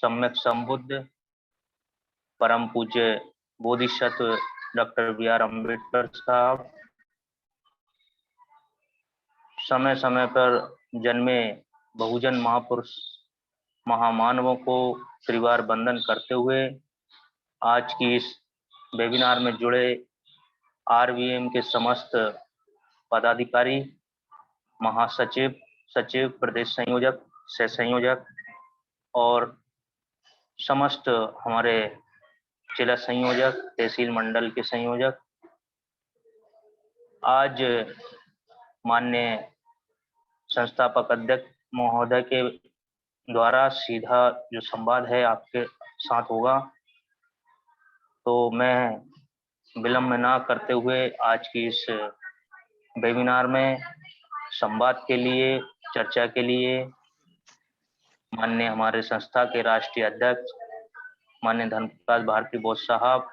सम्यक संबुद्ध परम पूज्य बोधिसत्व डॉक्टर बी.आर. अम्बेडकर साहब, समय समय पर जन्मे बहुजन महापुरुष महामानवों को त्रिवार वंदन करते हुए आज की इस वेबिनार में जुड़े आरवीएम के समस्त पदाधिकारी, महासचिव, सचिव, प्रदेश संयोजक, सह संयोजक और समस्त हमारे जिला संयोजक, तहसील मंडल के संयोजक, आज माननीय संस्थापक अध्यक्ष महोदय के द्वारा सीधा जो संवाद है आपके साथ होगा, तो मैं विलंब ना करते हुए आज की इस वेबिनार में संवाद के लिए, चर्चा के लिए माननीय हमारे संस्था के राष्ट्रीय अध्यक्ष माननीय धर्म प्रकाश भारती बोस साहब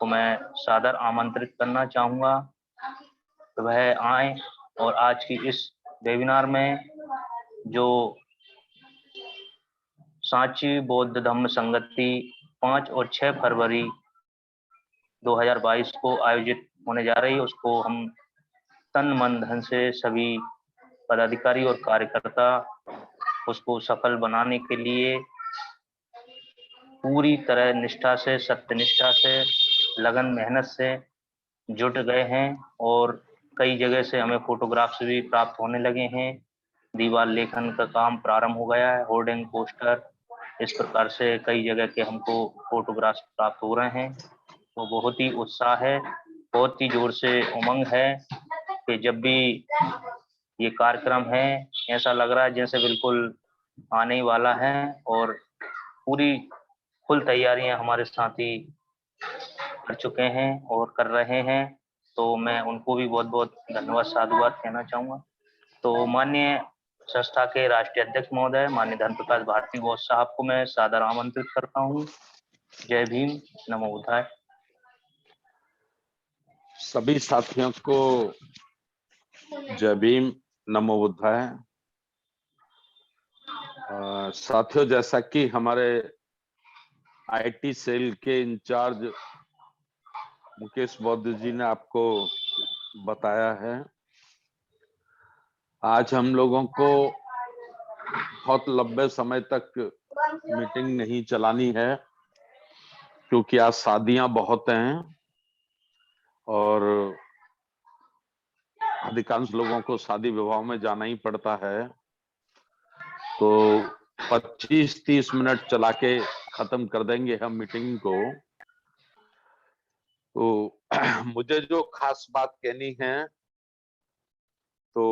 को मैं सादर आमंत्रित करना चाहूँगा तो वह आए और आज की इस वेबिनार में जो सांची बौद्ध धम्म संगति 5 और 6 फरवरी 2022 को आयोजित होने जा रही है, उसको हम तन मन धन से सभी पदाधिकारी और कार्यकर्ता उसको सफल बनाने के लिए पूरी तरह निष्ठा से, सत्यनिष्ठा से, लगन मेहनत से जुट गए हैं और कई जगह से हमें फोटोग्राफ्स भी प्राप्त होने लगे हैं। दीवार लेखन का काम प्रारंभ हो गया है, होर्डिंग, पोस्टर, इस प्रकार से कई जगह के हमको फोटोग्राफ्स प्राप्त हो रहे हैं। तो बहुत ही उत्साह है, बहुत ही जोर से उमंग है कि जब भी ये कार्यक्रम है ऐसा लग रहा है जैसे बिल्कुल आने ही वाला है और पूरी फुल तैयारियां हमारे साथी कर चुके हैं और कर रहे हैं, तो मैं उनको भी बहुत बहुत धन्यवाद, साधुवाद कहना चाहूँगा। तो माननीय संस्था के राष्ट्रीय अध्यक्ष महोदय माननीय धर्म प्रकाश भारती बोस साहब को मैं सादर आमंत्रित करता हूँ। जय भीम, नमो बुद्धाय। सभी साथियों को जय भीम, नमो बुद्धाय। साथियों, जैसा कि हमारे आईटी सेल के इंचार्ज मुकेश बौद्ध जी ने आपको बताया है, आज हम लोगों को बहुत लंबे समय तक मीटिंग नहीं चलानी है क्योंकि आज शादियां बहुत हैं और अधिकांश लोगों को शादी विवाह में जाना ही पड़ता है, तो 25-30 मिनट चला के खत्म कर देंगे हम मीटिंग को। तो मुझे जो खास बात कहनी है तो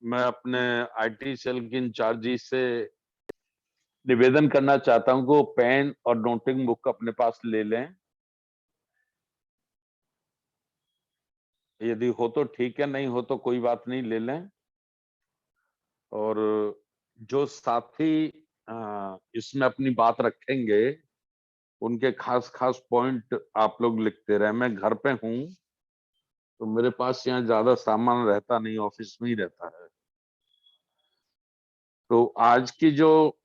मैं अपने आईटी सेल के इंचार्जी से निवेदन करना चाहता हूं कि पेन और नोटिंग बुक अपने पास ले लें। यदि हो तो ठीक है, नहीं हो तो कोई बात नहीं, ले लें। और जो साथी इसमें अपनी बात रखेंगे उनके खास खास पॉइंट आप लोग लिखते रहे। मैं घर पे हूं तो मेरे पास यहाँ ज्यादा सामान रहता नहीं, ऑफिस में ही रहता है। तो आज की जो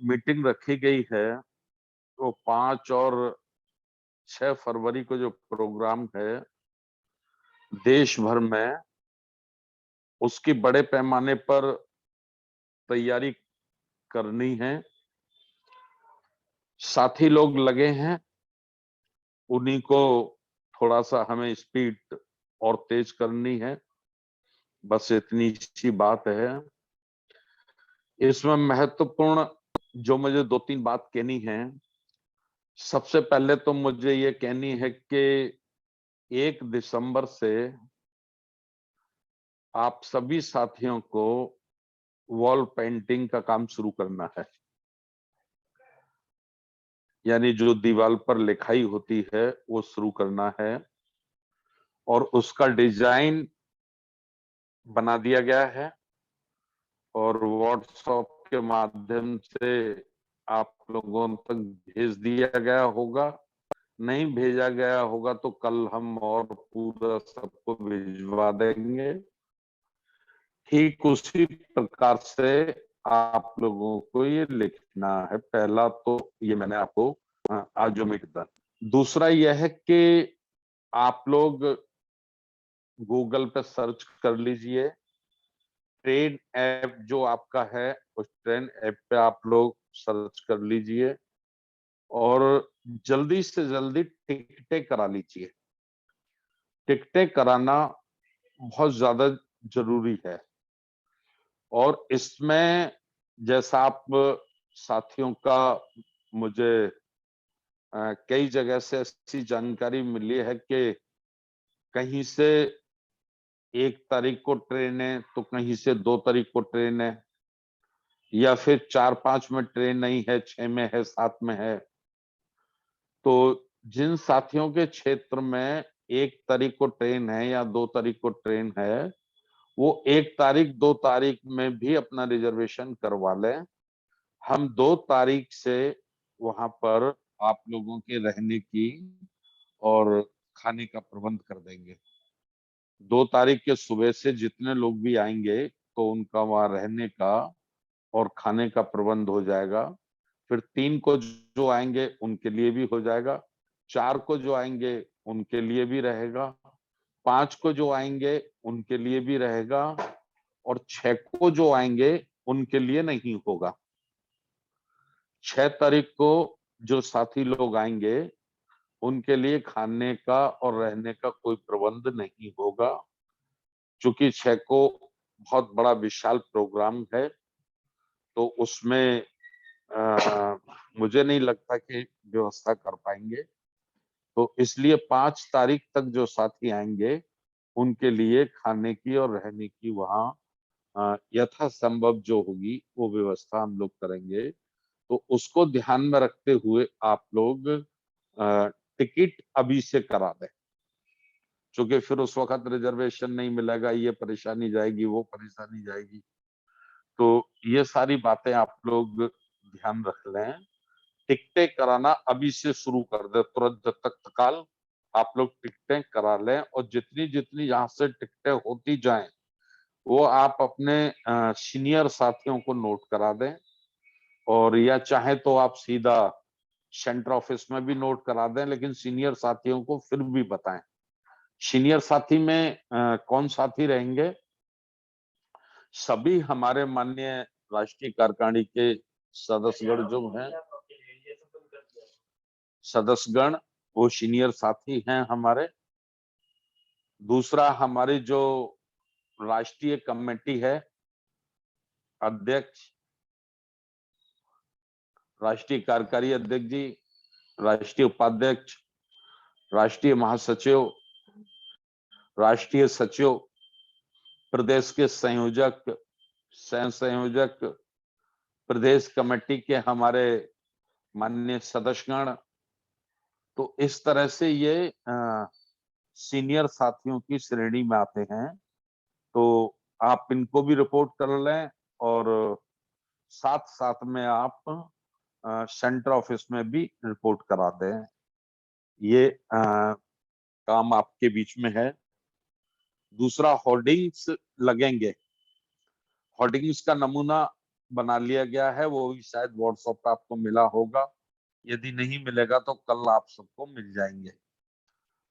मीटिंग रखी गई है तो 5 और 6 फरवरी को जो प्रोग्राम है देश भर में, उसकी बड़े पैमाने पर तैयारी करनी है। साथी लोग लगे हैं, उन्हीं को थोड़ा सा हमें स्पीड और तेज करनी है, बस इतनी सी बात है। इसमें महत्वपूर्ण जो मुझे 2-3 बात कहनी है, सबसे पहले तो मुझे ये कहनी है कि 1 दिसंबर से आप सभी साथियों को वॉल पेंटिंग का काम शुरू करना है। यानी जो दीवार पर लिखाई होती है वो शुरू करना है और उसका डिजाइन बना दिया गया है और व्हाट्सएप के माध्यम से आप लोगों तक भेज दिया गया होगा। नहीं भेजा गया होगा तो कल हम और पूरा सबको भिजवा देंगे। ठीक उसी प्रकार से आप लोगों को ये लिखना है। पहला तो ये मैंने आपको आज जो मीट था। दूसरा यह है कि आप लोग गूगल पे सर्च कर लीजिए, ट्रेन ऐप जो आपका है, उस ट्रेन ऐप पे आप लोग सर्च कर लीजिए और जल्दी से जल्दी टिकटें करा लीजिए। टिकटें कराना बहुत ज्यादा जरूरी है और इसमें जैसा आप साथियों का मुझे कई जगह से ऐसी जानकारी मिली है कि कहीं से 1 तारीख को ट्रेन है तो कहीं से 2 तारीख को ट्रेन है, या फिर 4-5 में ट्रेन नहीं है, 6 में है, 7 में है। तो जिन साथियों के क्षेत्र में 1 तारीख को ट्रेन है या 2 तारीख को ट्रेन है, वो 1 तारीख 2 तारीख में भी अपना रिजर्वेशन करवा लें। हम 2 तारीख से वहां पर आप लोगों के रहने की और खाने का प्रबंध कर देंगे। 2 तारीख के सुबह से जितने लोग भी आएंगे तो उनका वहां रहने का और खाने का प्रबंध हो जाएगा। फिर 3 को जो आएंगे उनके लिए भी हो जाएगा, 4 को जो आएंगे उनके लिए भी रहेगा, 5 को जो आएंगे उनके लिए भी रहेगा और 6 को जो आएंगे उनके लिए नहीं होगा। 6 तारीख को जो साथी लोग आएंगे उनके लिए खाने का और रहने का कोई प्रबंध नहीं होगा, क्योंकि 6 को बहुत बड़ा विशाल प्रोग्राम है, तो उसमें मुझे नहीं लगता कि व्यवस्था कर पाएंगे। तो इसलिए 5 तारीख तक जो साथी आएंगे उनके लिए खाने की और रहने की वहाँ यथासंभव जो होगी वो व्यवस्था हम लोग करेंगे। तो उसको ध्यान में रखते हुए आप लोग टिकट अभी से करा दें, क्योंकि फिर उस वक्त रिजर्वेशन नहीं मिलेगा, ये परेशानी जाएगी, वो परेशानी जाएगी। तो ये सारी बातें आप लोग ध्यान रख लें। टिकटें कराना अभी से शुरू कर दे, तुरंत जब तक तत्काल आप लोग टिकटें करा लें और जितनी जितनी यहाँ से टिकटें होती जाएं वो आप अपने सीनियर साथियों को नोट करा दें, और या चाहे तो आप सीधा सेंटर ऑफिस में भी नोट करा दें, लेकिन सीनियर साथियों को फिर भी बताएं। सीनियर साथी में कौन साथी रहेंगे? सभी हमारे माननीय राष्ट्रीय कार्यकारिणी के सदस्यगण जो हैं, सदस्यगण वो सीनियर साथी हैं हमारे। दूसरा, हमारी जो राष्ट्रीय कमेटी है, अध्यक्ष, राष्ट्रीय कार्यकारी अध्यक्ष जी, राष्ट्रीय उपाध्यक्ष, राष्ट्रीय महासचिव, राष्ट्रीय सचिव, प्रदेश के संयोजक, सह संयोजक, प्रदेश कमेटी के हमारे माननीय सदस्यगण, तो इस तरह से ये सीनियर साथियों की श्रेणी में आते हैं। तो आप इनको भी रिपोर्ट कर लें और साथ साथ में आप सेंटर ऑफिस में भी रिपोर्ट करा दें। ये काम आपके बीच में है। दूसरा, होर्डिंग्स लगेंगे। होर्डिंग्स का नमूना बना लिया गया है, वो भी शायद व्हाट्सएप पे आपको मिला होगा, यदि नहीं मिलेगा तो कल आप सबको मिल जाएंगे।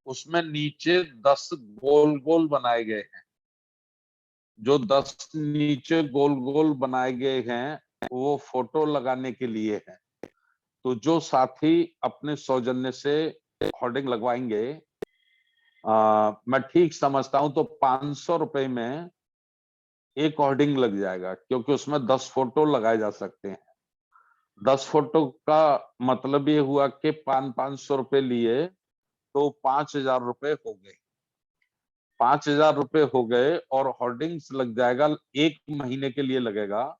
उसमें नीचे 10 गोल गोल बनाए गए हैं। जो 10 नीचे गोल गोल बनाए गए हैं वो फोटो लगाने के लिए है। तो जो साथी अपने सौजन्य से होर्डिंग लगवाएंगे, मैं ठीक समझता हूं तो 500 रुपए में एक होर्डिंग लग जाएगा, क्योंकि उसमें 10 फोटो लगाए जा सकते हैं। 10 फोटो का मतलब ये हुआ कि 500 रुपए लिए तो 5,000 रुपए हो गए। 5,000 रुपए हो गए और होर्डिंग्स लग जाएगा, 1 महीने के लिए लगेगा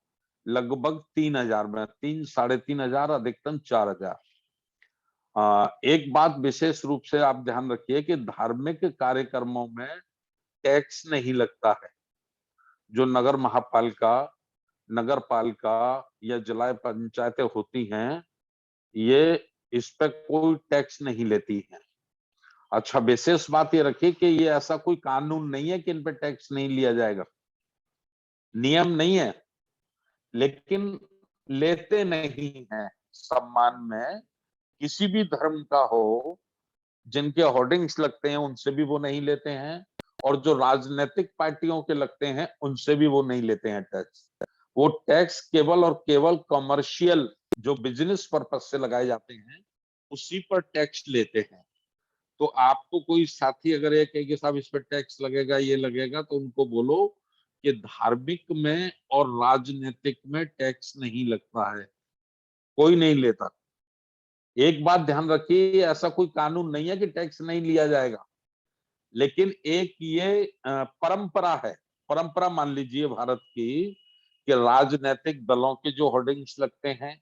लगभग 3,000 में, 3-3,500, अधिकतम 4,000। एक बात विशेष रूप से आप ध्यान रखिए कि धार्मिक कार्यक्रमों में टैक्स नहीं लगता है। जो नगर महापालिका, नगर पालिका या जिला पंचायतें होती हैं, ये इस पे कोई टैक्स नहीं लेती हैं। अच्छा, विशेष बात ये रखिए कि ये ऐसा कोई कानून नहीं है कि इन पे टैक्स नहीं लिया जाएगा, नियम नहीं है। लेकिन लेते नहीं हैं। सम्मान में किसी भी धर्म का हो, जिनके होर्डिंग्स लगते हैं उनसे भी वो नहीं लेते हैं, और जो राजनीतिक पार्टियों के लगते हैं उनसे भी वो नहीं लेते हैं टैक्स। वो टैक्स केवल और केवल कमर्शियल जो बिजनेस पर्पज से लगाए जाते हैं उसी पर टैक्स लेते हैं। तो आपको कोई साथी अगर ये कहे कि साहब इस पर टैक्स लगेगा, ये लगेगा, तो उनको बोलो कि धार्मिक में और राजनीतिक में टैक्स नहीं लगता है, कोई नहीं लेता। एक बात ध्यान रखिए, ऐसा कोई कानून नहीं है कि टैक्स नहीं लिया जाएगा, लेकिन एक ये परंपरा है। परंपरा मान लीजिए भारत की कि राजनीतिक दलों के जो होर्डिंग्स लगते हैं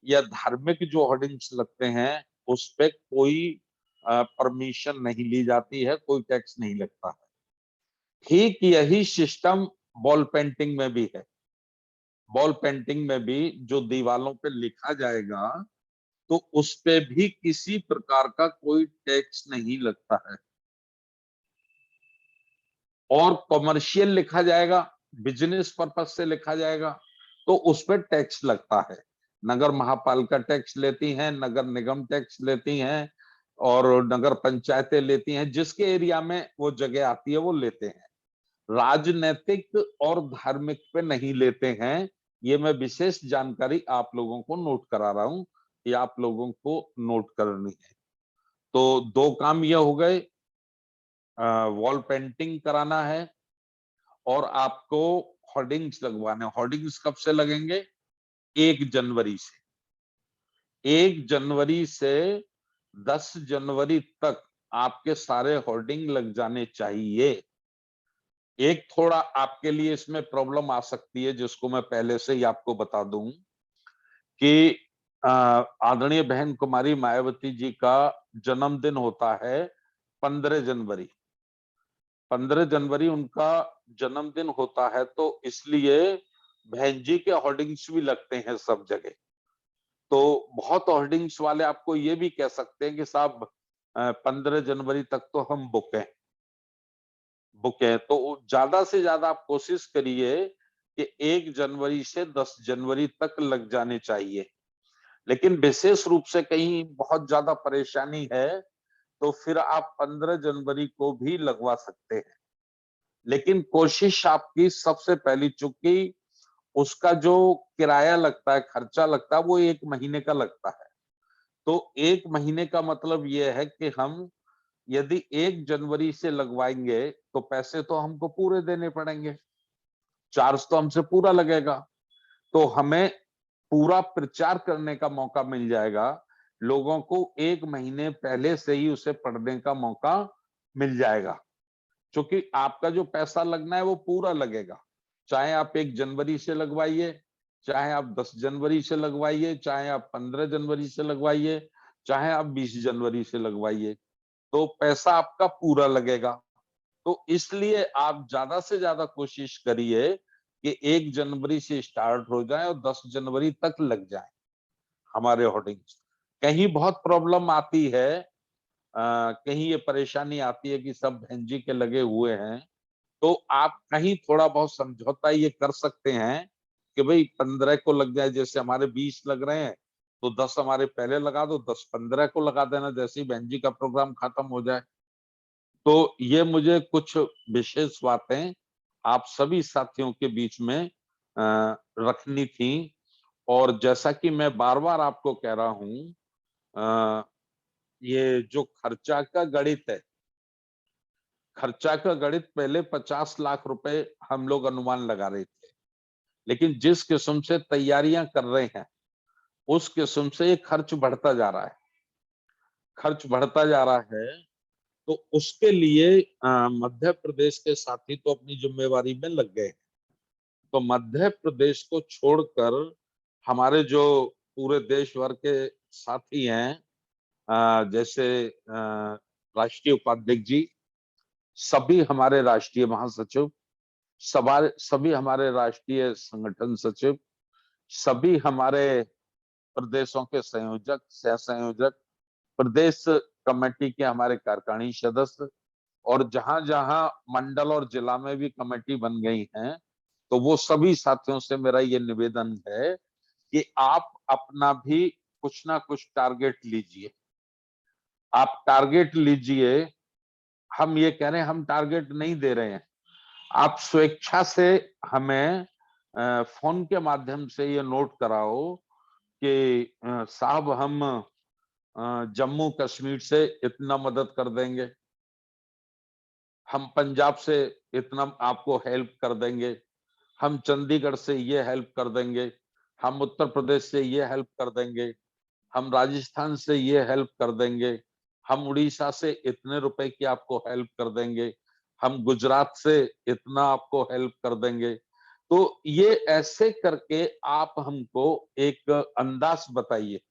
या धार्मिक जो होर्डिंग्स लगते हैं उस पे कोई परमिशन नहीं ली जाती है, कोई टैक्स नहीं लगता है। ठीक यही सिस्टम वॉल पेंटिंग में भी है। वॉल पेंटिंग में भी जो दीवालों पे लिखा जाएगा तो उस पे भी किसी प्रकार का कोई टैक्स नहीं लगता है। और कॉमर्शियल लिखा जाएगा, बिजनेस पर्पज से लिखा जाएगा, तो उस पर टैक्स लगता है। नगर महापालिका टैक्स लेती हैं, नगर निगम टैक्स लेती हैं, और नगर पंचायतें लेती हैं। जिसके एरिया में वो जगह आती है वो लेते हैं। राजनीतिक और धार्मिक पे नहीं लेते हैं। ये मैं विशेष जानकारी आप लोगों को नोट करा रहा हूं, कि आप लोगों को नोट करनी है। तो दो काम ये हो गए, वॉल पेंटिंग कराना है और आपको होर्डिंग्स लगवाने। होर्डिंग्स कब से लगेंगे? 1 जनवरी से। 1 जनवरी से 10 जनवरी तक आपके सारे होर्डिंग लग जाने चाहिए। एक थोड़ा आपके लिए इसमें प्रॉब्लम आ सकती है, जिसको मैं पहले से ही आपको बता दूं कि आदरणीय बहन कुमारी मायावती जी का जन्मदिन होता है 15 जनवरी। 15 जनवरी उनका जन्मदिन होता है, तो इसलिए बहन जी के होर्डिंग्स भी लगते हैं सब जगह। तो बहुत होर्डिंग्स वाले आपको ये भी कह सकते हैं कि साहब 15 जनवरी तक तो हम बुक है। तो ज्यादा से ज्यादा आप कोशिश करिए कि 1 जनवरी से 10 जनवरी तक लग जाने चाहिए। लेकिन विशेष रूप से कहीं बहुत ज्यादा परेशानी है तो फिर आप 15 जनवरी को भी लगवा सकते हैं। लेकिन कोशिश आपकी सबसे पहली, चूंकि उसका जो किराया लगता है, खर्चा लगता है, वो 1 महीने का लगता है। तो 1 महीने का मतलब ये है कि हम यदि 1 जनवरी से लगवाएंगे तो पैसे तो हमको पूरे देने पड़ेंगे, चार्ज तो हमसे पूरा लगेगा। तो हमें पूरा प्रचार करने का मौका मिल जाएगा, लोगों को 1 महीने पहले से ही उसे पढ़ने का मौका मिल जाएगा। क्योंकि आपका जो पैसा लगना है वो पूरा लगेगा, चाहे आप 1 जनवरी से लगवाइए, चाहे आप 10 जनवरी से लगवाइए, चाहे आप 15 जनवरी से लगवाइए, चाहे आप 20 जनवरी से लगवाइए, तो पैसा आपका पूरा लगेगा। तो इसलिए आप ज्यादा से ज्यादा कोशिश करिए कि 1 जनवरी से स्टार्ट हो जाए और 10 जनवरी तक लग जाए हमारे होर्डिंग्स। कहीं बहुत प्रॉब्लम आती है, कहीं ये परेशानी आती है कि सब बहन जी के लगे हुए हैं, तो आप कहीं थोड़ा बहुत समझौता ये कर सकते हैं कि भाई 15 को लग जाए। जैसे हमारे 20 लग रहे हैं तो 10 हमारे पहले लगा दो, 10 15 को लगा देना, जैसे ही बहन जी का प्रोग्राम खत्म हो जाए। तो ये मुझे कुछ विशेष बातें आप सभी साथियों के बीच में रखनी थी। और जैसा कि मैं बार बार आपको कह रहा हूं, ये जो खर्चा का गणित है, खर्चा का गणित पहले 50 लाख रुपए हम लोग अनुमान लगा रहे थे, लेकिन जिस किस्म से तैयारियां कर रहे हैं उस किस्म से ये खर्च बढ़ता जा रहा है। खर्च बढ़ता जा रहा है, तो उसके लिए मध्य प्रदेश के साथी तो अपनी जिम्मेवारी में लग गए। तो मध्य प्रदेश को छोड़कर हमारे जो पूरे देश भर के साथी हैं, जैसे राष्ट्रीय उपाध्यक्ष जी, सभी हमारे राष्ट्रीय महासचिव, सभी हमारे राष्ट्रीय संगठन सचिव, सभी हमारे प्रदेशों के संयोजक, सह संयोजक, प्रदेश कमेटी के हमारे कार्यकारिणी सदस्य, और जहां जहां मंडल और जिला में भी कमेटी बन गई हैं, तो वो सभी साथियों से मेरा ये निवेदन है कि आप अपना भी कुछ ना कुछ टारगेट लीजिए। आप टारगेट लीजिए। हम ये कह रहे हैं हम टारगेट नहीं दे रहे हैं। आप स्वेच्छा से हमें फोन के माध्यम से ये नोट कराओ कि साहब हम जम्मू कश्मीर से इतना मदद कर देंगे, हम पंजाब से इतना आपको हेल्प कर देंगे, हम चंडीगढ़ से ये हेल्प कर देंगे, हम उत्तर प्रदेश से ये हेल्प कर देंगे, हम राजस्थान से ये हेल्प कर देंगे, हम उड़ीसा से इतने रुपए की आपको हेल्प कर देंगे, हम गुजरात से इतना आपको हेल्प कर देंगे। तो ये ऐसे करके आप हमको एक अंदाज बताइए,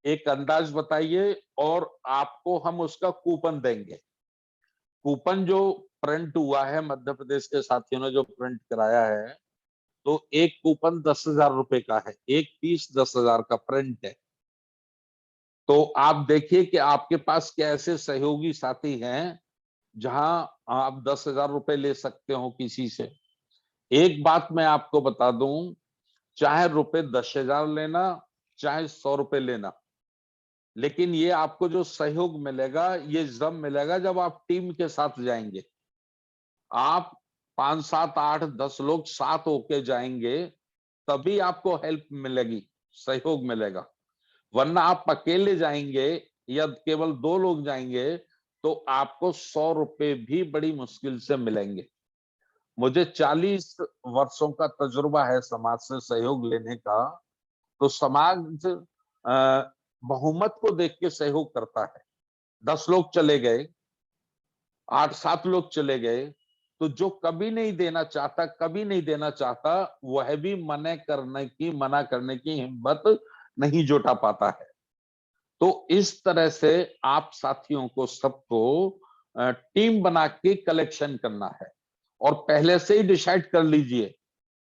एक अंदाज बताइए और आपको हम उसका कूपन देंगे। कूपन जो प्रिंट हुआ है, मध्य प्रदेश के साथियों ने जो प्रिंट कराया है, तो एक कूपन 10,000 रुपए का है, एक पीस 10,000 का प्रिंट है। तो आप देखिए कि आपके पास क्या ऐसे सहयोगी साथी हैं जहां आप 10,000 रुपए ले सकते हो किसी से। एक बात मैं आपको बता दूं, चाहे रुपए 10,000 लेना, चाहे 100 रुपए लेना, लेकिन ये आपको जो सहयोग मिलेगा, ये जब मिलेगा जब आप टीम के साथ जाएंगे। आप 5, 7, 8, 10 लोग साथ होके जाएंगे, तभी आपको हेल्प मिलेगी, सहयोग मिलेगा। वरना आप अकेले जाएंगे या केवल 2 लोग जाएंगे तो आपको 100 रुपए भी बड़ी मुश्किल से मिलेंगे। मुझे 40 वर्षों का तजुर्बा है समाज से सहयोग लेने का। तो समाज बहुमत को देख के सहयोग करता है। 10 लोग चले गए, 8-7 लोग चले गए, तो जो कभी नहीं देना चाहता, कभी नहीं देना चाहता, वह भी मना करने की हिम्मत नहीं जुटा पाता है। तो इस तरह से आप साथियों को सबको टीम बना के कलेक्शन करना है और पहले से ही डिसाइड कर लीजिए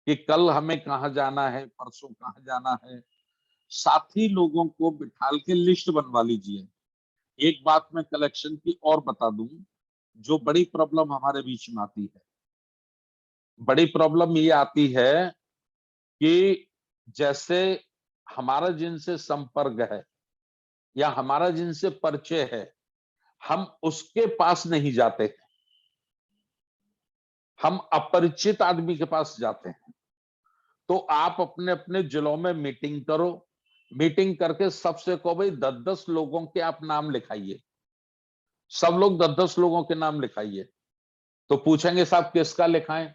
कि कल हमें कहाँ जाना है, परसों कहाँ जाना है। साथी लोगों को बिठाल के लिस्ट बनवा लीजिए। एक बात मैं कलेक्शन की और बता दूं, जो बड़ी प्रॉब्लम हमारे बीच में आती है, बड़ी प्रॉब्लम ये आती है कि जैसे हमारा जिनसे संपर्क है या हमारा जिनसे परिचय है, हम उसके पास नहीं जाते, हम अपरिचित आदमी के पास जाते हैं। तो आप अपने अपने जिलों में मीटिंग करो, मीटिंग करके सबसे कहो भाई 10-10 लोगों के आप नाम लिखाइए, सब लोग 10-10 लोगों के नाम लिखाइए। तो पूछेंगे साहब किसका लिखाएं,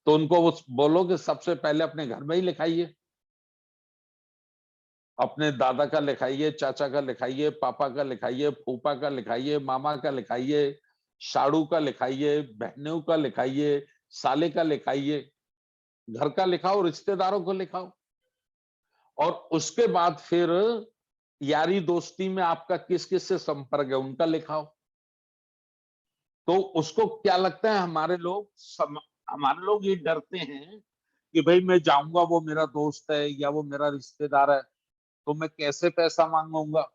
तो उनको बोलो कि सबसे पहले अपने घर में ही लिखाइए, अपने दादा का लिखाइए, चाचा का लिखाइए, पापा का लिखाइए, फूफा का लिखाइए, मामा का लिखाइए, साड़ू का लिखाइए, बहनों का लिखाइए, साले का लिखाइए, घर का लिखाओ, रिश्तेदारों को लिखाओ। और उसके बाद फिर यारी दोस्ती में आपका किस किस से संपर्क है उनका लिखाओ। तो उसको क्या लगता है, हमारे लोग ये डरते हैं कि भाई मैं जाऊंगा, वो मेरा दोस्त है या वो मेरा रिश्तेदार है, तो मैं कैसे पैसा मांगूंगा,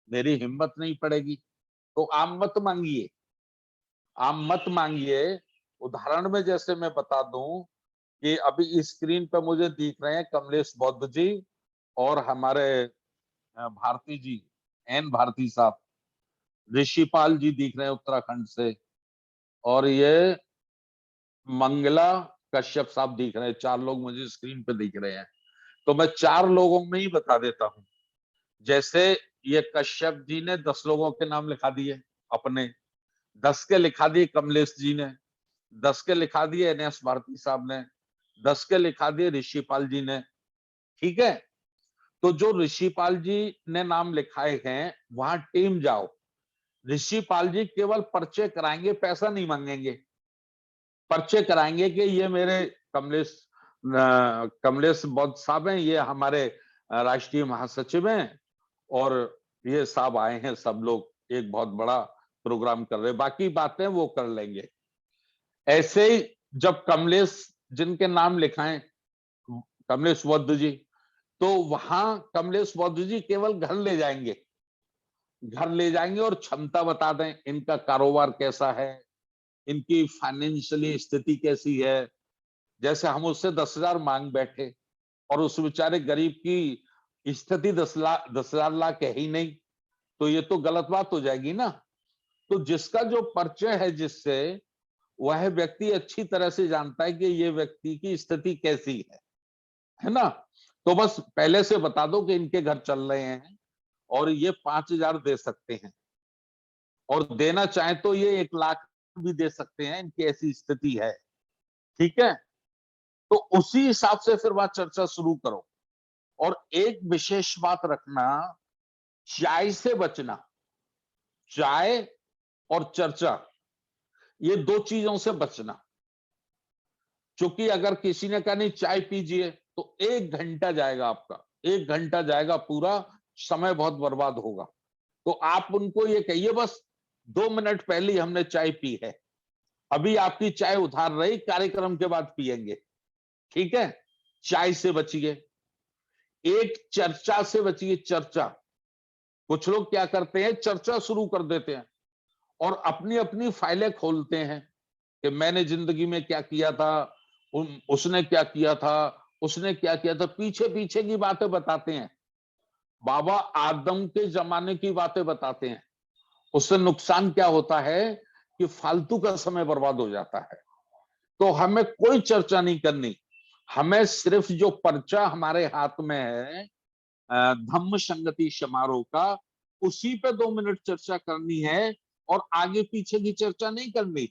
मेरी हिम्मत नहीं पड़ेगी। तो आप मत मांगिए, आप मत मांगिए। उदाहरण में जैसे मैं बता दूं कि अभी स्क्रीन पर मुझे दिख रहे हैं कमलेश बौद्ध जी और हमारे भारती जी, एन भारती साहब, ऋषिपाल जी दिख रहे हैं उत्तराखंड से, और ये मंगला कश्यप साहब दिख रहे हैं। 4 लोग मुझे स्क्रीन पे दिख रहे हैं। तो मैं 4 लोगों में ही बता देता हूं। जैसे ये कश्यप जी ने 10 लोगों के नाम लिखा दिए अपने, 10 के लिखा दिए कमलेश जी ने, 10 के लिखा दिए एनएस भारती साहब ने, 10 के लिखा दिए ऋषिपाल जी ने। ठीक है। तो जो ऋषिपाल जी ने नाम लिखाए हैं वहां टीम जाओ। ऋषिपाल जी केवल परिचय कराएंगे, पैसा नहीं मांगेंगे। परिचय कराएंगे कि ये मेरे कमलेश बौद्ध साहब हैं, ये हमारे राष्ट्रीय महासचिव हैं और ये साहब आए हैं, सब लोग एक बहुत बड़ा प्रोग्राम कर रहे हैं, बाकी बातें वो कर लेंगे। ऐसे ही जब कमलेश जिनके नाम लिखाएं, कमलेश बौद्ध जी, तो वहां कमलेश बौद्ध जी केवल घर ले जाएंगे, घर ले जाएंगे और क्षमता बता दें, इनका कारोबार कैसा है, इनकी फाइनेंशियली स्थिति कैसी है, जैसे हम उससे 10,000 मांग बैठे और उस बेचारे गरीब की स्थिति 10,000 लाख है ही नहीं, तो ये तो गलत बात हो जाएगी ना। तो जिसका जो परिचय है जिससे, वह व्यक्ति अच्छी तरह से जानता है कि ये व्यक्ति की स्थिति कैसी है ना। तो बस पहले से बता दो कि इनके घर चल रहे हैं और ये 5,000 दे सकते हैं, और देना चाहे तो ये 1,00,000 भी दे सकते हैं, इनकी ऐसी स्थिति है। ठीक है, तो उसी हिसाब से फिर वह चर्चा शुरू करो। और एक विशेष बात रखना, चाय से बचना। चाय और चर्चा, ये दो चीजों से बचना। क्योंकि अगर किसी ने कहा नहीं चाय पीजिए, तो 1 घंटा जाएगा आपका, 1 घंटा जाएगा पूरा, समय बहुत बर्बाद होगा। तो आप उनको ये कहिए बस 2 मिनट पहले ही हमने चाय पी है, अभी आपकी चाय उधार रही, कार्यक्रम के बाद पिएंगे। ठीक है, चाय से बचिए। एक चर्चा से बचिए, चर्चा। कुछ लोग क्या करते हैं, चर्चा शुरू कर देते हैं और अपनी अपनी फाइलें खोलते हैं कि मैंने जिंदगी में क्या किया था, उसने क्या किया था, उसने क्या किया था, पीछे पीछे की बातें बताते हैं। बाबा आदम के जमाने की बातें बताते हैं। उससे नुकसान क्या होता है कि फालतू का समय बर्बाद हो जाता है। तो हमें कोई चर्चा नहीं करनी, हमें सिर्फ जो पर्चा हमारे हाथ में है धम्म संगति समारोह का, उसी पे 2 मिनट चर्चा करनी है और आगे पीछे की चर्चा नहीं करनी।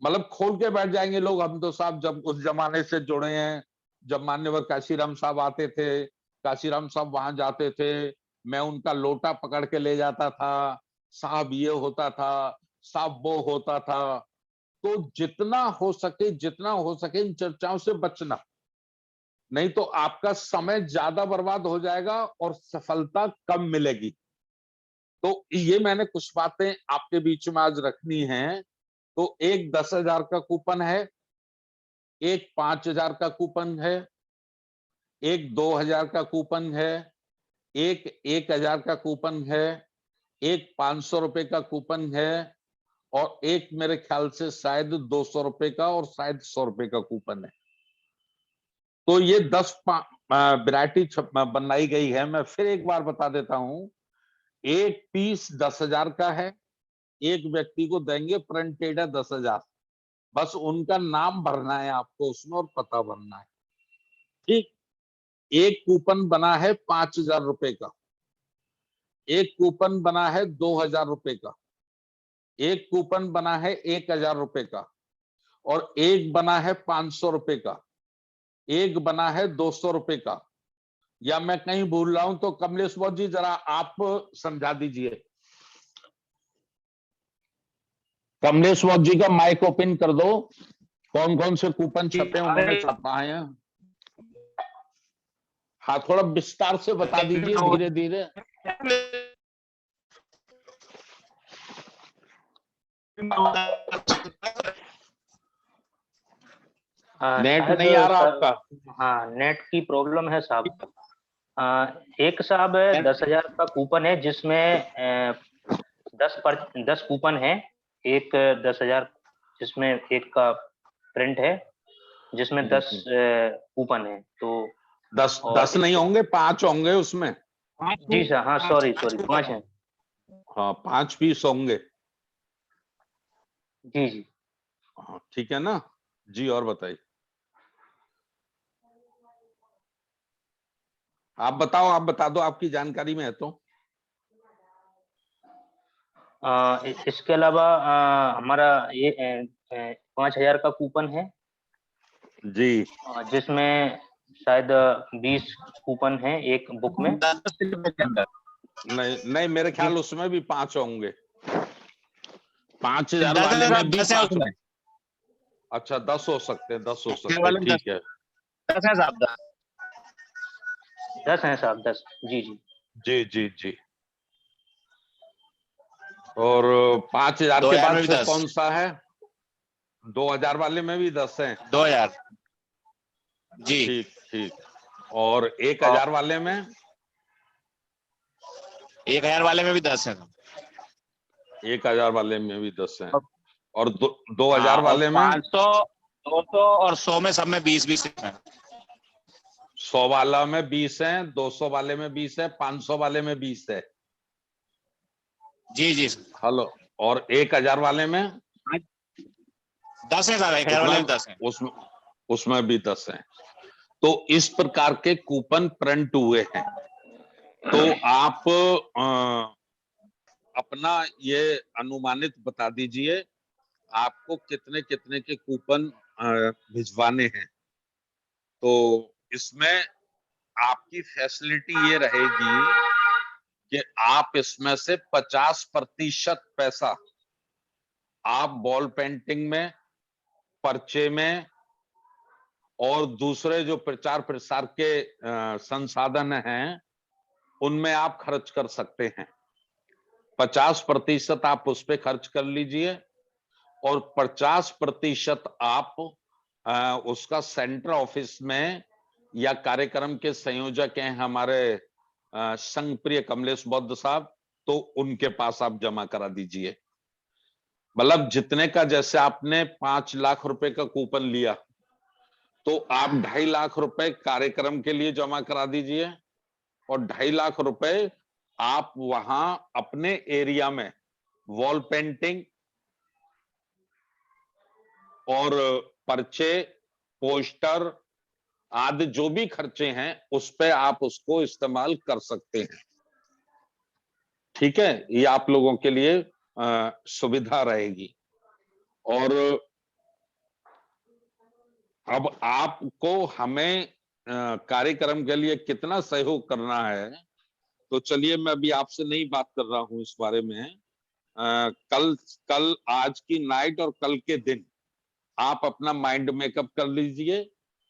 मतलब खोल के बैठ जाएंगे लोग, हम तो साहब जब उस जमाने से जुड़े हैं, जब मान्यवर काशीराम साहब आते थे, काशीराम साहब वहां जाते थे, मैं उनका लोटा पकड़ के ले जाता था, साहब ये होता था, साहब वो होता था। तो जितना हो सके इन चर्चाओं से बचना, नहीं तो आपका समय ज्यादा बर्बाद हो जाएगा और सफलता कम मिलेगी। तो ये मैंने कुछ बातें आपके बीच में आज रखनी है। तो एक 10,000 का कूपन है, एक 5,000 का कूपन है, एक 2,000 का कूपन है, एक 1,000 का कूपन है, एक 500 रुपए का कूपन है, और एक मेरे ख्याल से शायद 200 रुपए का और शायद 100 रुपए का कूपन है। तो ये 10 वैरायटी बनाई गई है। मैं फिर एक बार बता देता हूं, एक पीस 10,000 का है, एक व्यक्ति को देंगे, प्रिंटेड है 10,000, बस उनका नाम भरना है आपको उसमें और पता भरना है। ठीक, एक कूपन बना है 5,000 रुपए का, एक कूपन बना है 2,000 रुपए का, एक कूपन बना है 1,000 रुपए का, और एक बना है 500 रुपए का, एक बना है 200 रुपए का। या मैं कहीं भूल रहा हूं तो कमलेश बहुत जी जरा आप समझा दीजिए। कमलेश वॉक जी का माइक ओपन कर दो, कौन कौन से कूपन छपे उन्होंने छपाए हैं। हाँ, थोड़ा विस्तार से बता दीजिए, धीरे धीरे। नेट नहीं आ रहा आपका? हाँ, नेट की प्रॉब्लम है साहब। एक साहब 10,000 का कूपन है जिसमें 10 कूपन है, एक 10,000 जिसमें एक का प्रिंट है, जिसमें 10 कूपन है। तो 10 नहीं होंगे, 5 होंगे उसमें। जी सर, हाँ सॉरी 5 है। हाँ, 5 पीस होंगे। जी जी, हाँ ठीक है ना जी, और बताइए। आप बताओ, आप बता दो, आपकी जानकारी में है तो। इसके अलावा हमारा ये 5,000 का कूपन है जी, जिसमें शायद 20 कूपन है एक बुक में। नहीं नहीं, मेरे ख्याल जी उसमें भी 5 होंगे, 5,000 वाले में भी 5 होंगे। अच्छा, 10 हो सकते हैं, 10 हो सकते हैं, ठीक है। 10 है साहब, 10 है साहब, 10। जी जी जी जी जी। और 5,000 के बाद फिर कौन सा है? 2,000 वाले में भी 10 हैं। 2,000 जी। ठीक ठीक। और 1,000 वाले में? 1,000 वाले में भी 10 है। 1,000 वाले में भी 10 हैं। और 2,000 वाले में? 200 और 100 में, सब में 20-20 है। 100 वाला में 20 है, 200 वाले में 20 है, 500 वाले में 20 है। जी जी हेलो, और 1000 वाले में 10 है सर, 1000 वाले में 10 है। उसमें भी 10 है। तो इस प्रकार के कूपन प्रिंट हुए हैं। तो आप अपना ये अनुमानित बता दीजिए आपको कितने कितने के कूपन भिजवाने हैं। तो इसमें आपकी फैसिलिटी ये रहेगी कि आप इसमें से 50% पैसा आप बॉल पेंटिंग में, पर्चे में और दूसरे जो प्रचार प्रसार के संसाधन हैं उनमें आप खर्च कर सकते हैं। 50% आप उस पर खर्च कर लीजिए और 50% आप उसका सेंटर ऑफिस में या कार्यक्रम के संयोजक हैं हमारे संघ प्रिय कमलेश बौद्ध साहब, तो उनके पास आप जमा करा दीजिए। मतलब जितने का, जैसे आपने 5 लाख रुपए का कूपन लिया तो आप 2.5 लाख रुपए कार्यक्रम के लिए जमा करा दीजिए और 2.5 लाख रुपए आप वहां अपने एरिया में वॉल पेंटिंग और पर्चे, पोस्टर आदि जो भी खर्चे हैं उस पे आप उसको इस्तेमाल कर सकते हैं। ठीक है, ये आप लोगों के लिए सुविधा रहेगी। और अब आपको हमें कार्यक्रम के लिए कितना सहयोग करना है, तो चलिए मैं अभी आपसे नहीं बात कर रहा हूं इस बारे में। कल आज की नाइट और कल के दिन आप अपना माइंड मेकअप कर लीजिए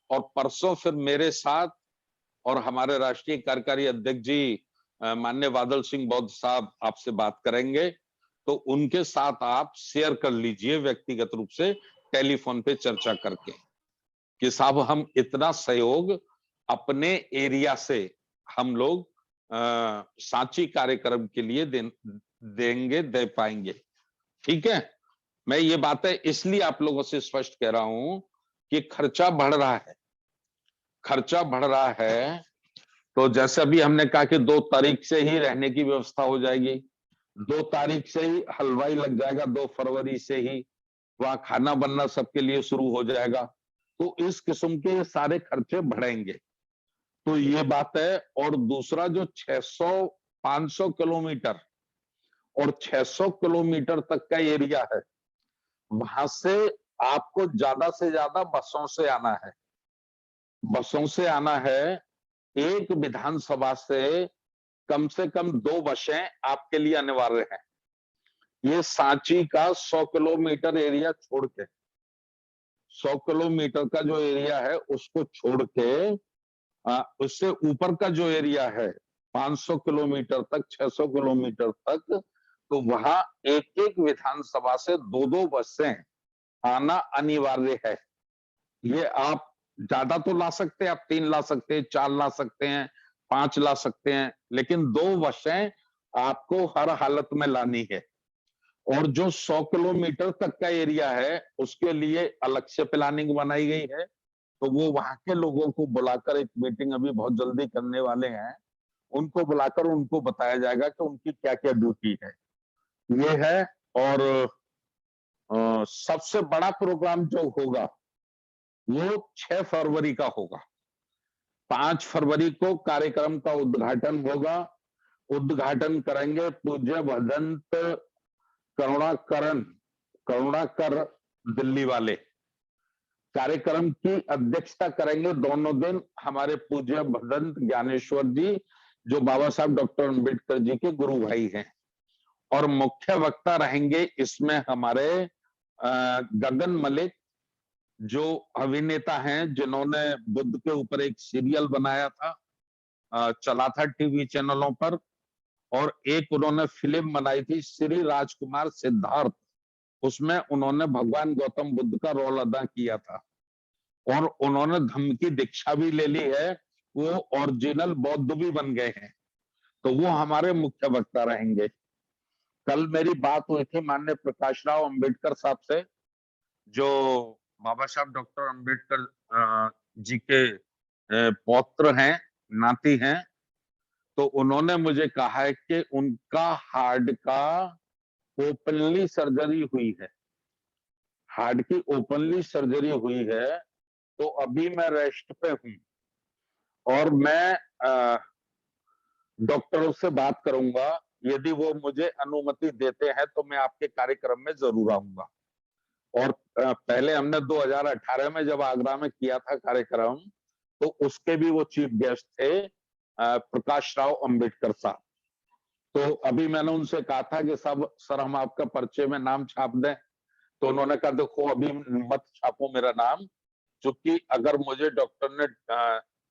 और परसों फिर मेरे साथ और हमारे राष्ट्रीय कार्यकारी अध्यक्ष जी माननीय बादल सिंह बौद्ध साहब आपसे बात करेंगे। तो उनके साथ आप शेयर कर लीजिए व्यक्तिगत रूप से टेलीफोन पे चर्चा करके कि साहब हम इतना सहयोग अपने एरिया से हम लोग सांची कार्यक्रम के लिए देंगे, दे पाएंगे। ठीक है, मैं ये बातें इसलिए आप लोगों से स्पष्ट कह रहा हूं कि खर्चा बढ़ रहा है। खर्चा बढ़ रहा है तो जैसे अभी हमने कहा कि 2 तारीख से ही रहने की व्यवस्था हो जाएगी, 2 तारीख से ही हलवाई लग जाएगा, 2 फरवरी से ही वहां खाना बनना सबके लिए शुरू हो जाएगा। तो इस किस्म के सारे खर्चे बढ़ेंगे, तो ये बात है। और दूसरा जो 600-500 किलोमीटर और 600 किलोमीटर तक का एरिया है, वहां से आपको ज्यादा से ज्यादा बसों से आना है। बसों से आना है, एक विधानसभा से कम 2 बसें आपके लिए अनिवार्य है। ये सांची का 100 किलोमीटर एरिया छोड़ के, 100 किलोमीटर का जो एरिया है उसको छोड़ के उससे ऊपर का जो एरिया है 500 किलोमीटर तक, 600 किलोमीटर तक, तो वहां एक एक विधानसभा से 2-2 बसें आना अनिवार्य है। ये आप ज्यादा तो ला सकते हैं, आप 3 ला सकते हैं, 4 ला सकते हैं, 5 ला सकते हैं, लेकिन 2 बसें आपको हर हालत में लानी है। और जो 100 किलोमीटर तक का एरिया है उसके लिए अलग से प्लानिंग बनाई गई है। तो वो वहां के लोगों को बुलाकर एक मीटिंग अभी बहुत जल्दी करने वाले हैं, उनको बुलाकर उनको बताया जाएगा कि उनकी क्या क्या ड्यूटी है, ये है। और सबसे बड़ा प्रोग्राम जो होगा वो 6 फरवरी का होगा। 5 फरवरी को कार्यक्रम का उद्घाटन होगा। उद्घाटन करेंगे पूज्य भदंत करुणाकर दिल्ली वाले। कार्यक्रम की अध्यक्षता करेंगे दोनों दिन हमारे पूज्य भदंत ज्ञानेश्वर जी, जो बाबा साहब डॉक्टर अंबेडकर जी के गुरु भाई हैं। और मुख्य वक्ता रहेंगे इसमें हमारे गगन मलिक, जो अभिनेता हैं जिन्होंने बुद्ध के ऊपर एक सीरियल बनाया था, चला था टीवी चैनलों पर, और एक उन्होंने फिल्म बनाई थी श्री राजकुमार सिद्धार्थ, उसमें उन्होंने भगवान गौतम बुद्ध का रोल अदा किया था। और उन्होंने धम्म की दीक्षा भी ले ली है, वो ओरिजिनल बौद्ध भी बन गए हैं। तो वो हमारे मुख्य वक्ता रहेंगे। कल मेरी बात हुई थी माननीय प्रकाश राव अंबेडकर साहब से, जो बाबा साहब डॉक्टर अंबेडकर जी के पौत्र हैं, नाती हैं। तो उन्होंने मुझे कहा है कि उनका हार्ट का ओपनली सर्जरी हुई है, हार्ट की ओपनली सर्जरी हुई है। तो अभी मैं रेस्ट पे हूं और मैं डॉक्टरों से बात करूंगा। यदि वो मुझे अनुमति देते हैं तो मैं आपके कार्यक्रम में जरूर आऊंगा। और पहले हमने 2018 में जब आगरा में किया था कार्यक्रम, तो उसके भी वो चीफ गेस्ट थे, प्रकाश राव अंबेडकर साहब। तो अभी मैंने उनसे कहा था कि सब सर हम आपका पर्चे में नाम छाप दें। तो उन्होंने कहा देखो अभी मत छापो मेरा नाम, क्योंकि अगर मुझे डॉक्टर ने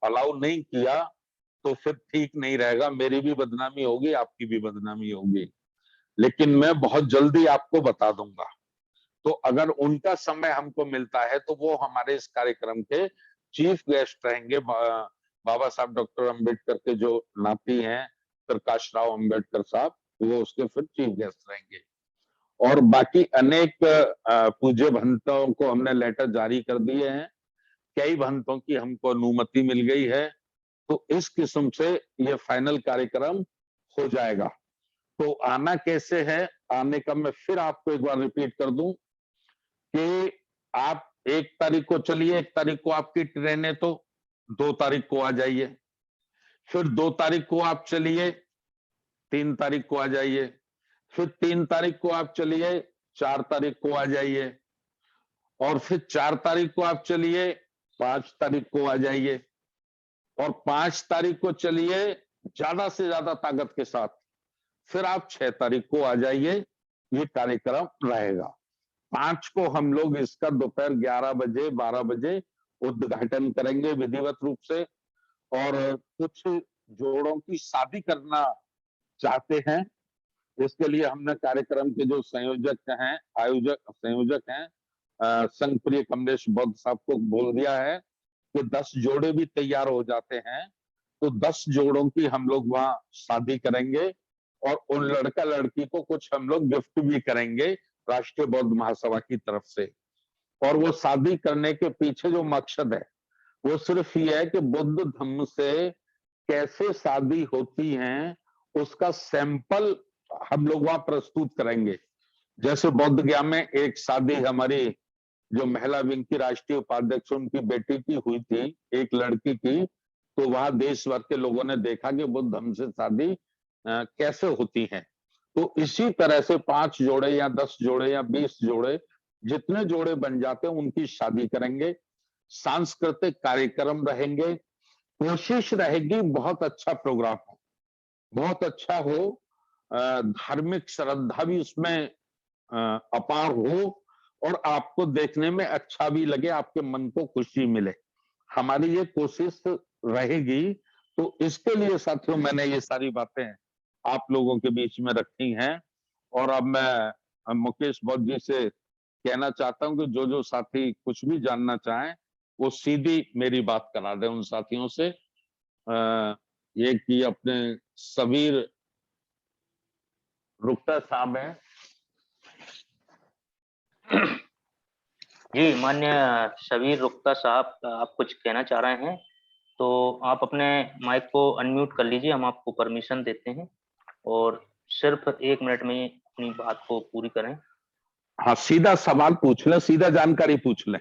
अलाउ नहीं किया तो फिर ठीक नहीं रहेगा, मेरी भी बदनामी होगी, आपकी भी बदनामी होगी। लेकिन मैं बहुत जल्दी आपको बता दूंगा। तो अगर उनका समय हमको मिलता है तो वो हमारे इस कार्यक्रम के चीफ गेस्ट रहेंगे। बाबा साहब डॉक्टर अंबेडकर के जो नाती हैं प्रकाश राव अंबेडकर साहब, वो उसके फिर चीफ गेस्ट रहेंगे। और बाकी अनेक पूज्य भंतों को हमने लेटर जारी कर दिए हैं, कई भंतों की हमको अनुमति मिल गई है। तो इस किस्म से ये फाइनल कार्यक्रम हो जाएगा। तो आना कैसे है, आने का मैं फिर आपको एक बार रिपीट कर दूं कि आप 1 तारीख को चलिए, 1 तारीख को आपकी ट्रेन है तो 2 तारीख को आ जाइए। फिर 2 तारीख को आप चलिए, 3 तारीख को आ जाइए। फिर 3 तारीख को आप चलिए, 4 तारीख को आ जाइए। और फिर 4 तारीख को आप चलिए, 5 तारीख को आ जाइए। और 5 तारीख को चलिए ज्यादा से ज्यादा ताकत के साथ, फिर आप 6 तारीख को आ जाइए। ये कार्यक्रम रहेगा। 5 को हम लोग इसका दोपहर 11 बजे 12 बजे उद्घाटन करेंगे विधिवत रूप से। और कुछ जोड़ों की शादी करना चाहते हैं, इसके लिए हमने कार्यक्रम के जो संयोजक हैं, संयोजक हैं संघ प्रिय कमलेश बौद्ध साहब को बोल दिया है कि 10 जोड़े भी तैयार हो जाते हैं तो 10 जोड़ों की हम लोग वहां शादी करेंगे। और उन लड़का लड़की को कुछ हम लोग गिफ्ट भी करेंगे राष्ट्रीय बौद्ध महासभा की तरफ से। और वो शादी करने के पीछे जो मकसद है वो सिर्फ ये है कि बुद्ध धम्म से कैसे शादी होती है उसका सैंपल हम लोग वहां प्रस्तुत करेंगे। जैसे बोध गया में एक शादी हमारी जो महिला विंग की राष्ट्रीय उपाध्यक्ष उनकी बेटी की हुई थी, एक लड़की की, तो वहां देश भर के लोगों ने देखा कि बुद्ध धम्म से शादी कैसे होती है। तो इसी तरह से 5 जोड़े या 10 जोड़े या 20 जोड़े, जितने जोड़े बन जाते हैं उनकी शादी करेंगे। सांस्कृतिक कार्यक्रम रहेंगे। कोशिश रहेगी बहुत अच्छा प्रोग्राम हो, बहुत अच्छा हो, धार्मिक श्रद्धा भी उसमें अपार हो और आपको देखने में अच्छा भी लगे, आपके मन को खुशी मिले। हमारी ये कोशिश रहेगी। तो इसके लिए साथियों मैंने ये सारी बातें आप लोगों के बीच में रखी हैं। और अब मैं मुकेश बौद्ध जी से कहना चाहता हूं कि जो जो साथी कुछ भी जानना चाहें वो सीधी मेरी बात करा दें उन साथियों से। ये कि अपने सबीर रुक्ता साहब हैं। जी, मान्य सबीर रुक्ता साहब, आप कुछ कहना चाह रहे हैं तो आप अपने माइक को अनम्यूट कर लीजिए, हम आपको परमिशन देते हैं और सिर्फ 1 मिनट में अपनी बात को पूरी करें। हाँ, सीधा सवाल पूछ लें, सीधा जानकारी पूछ लें।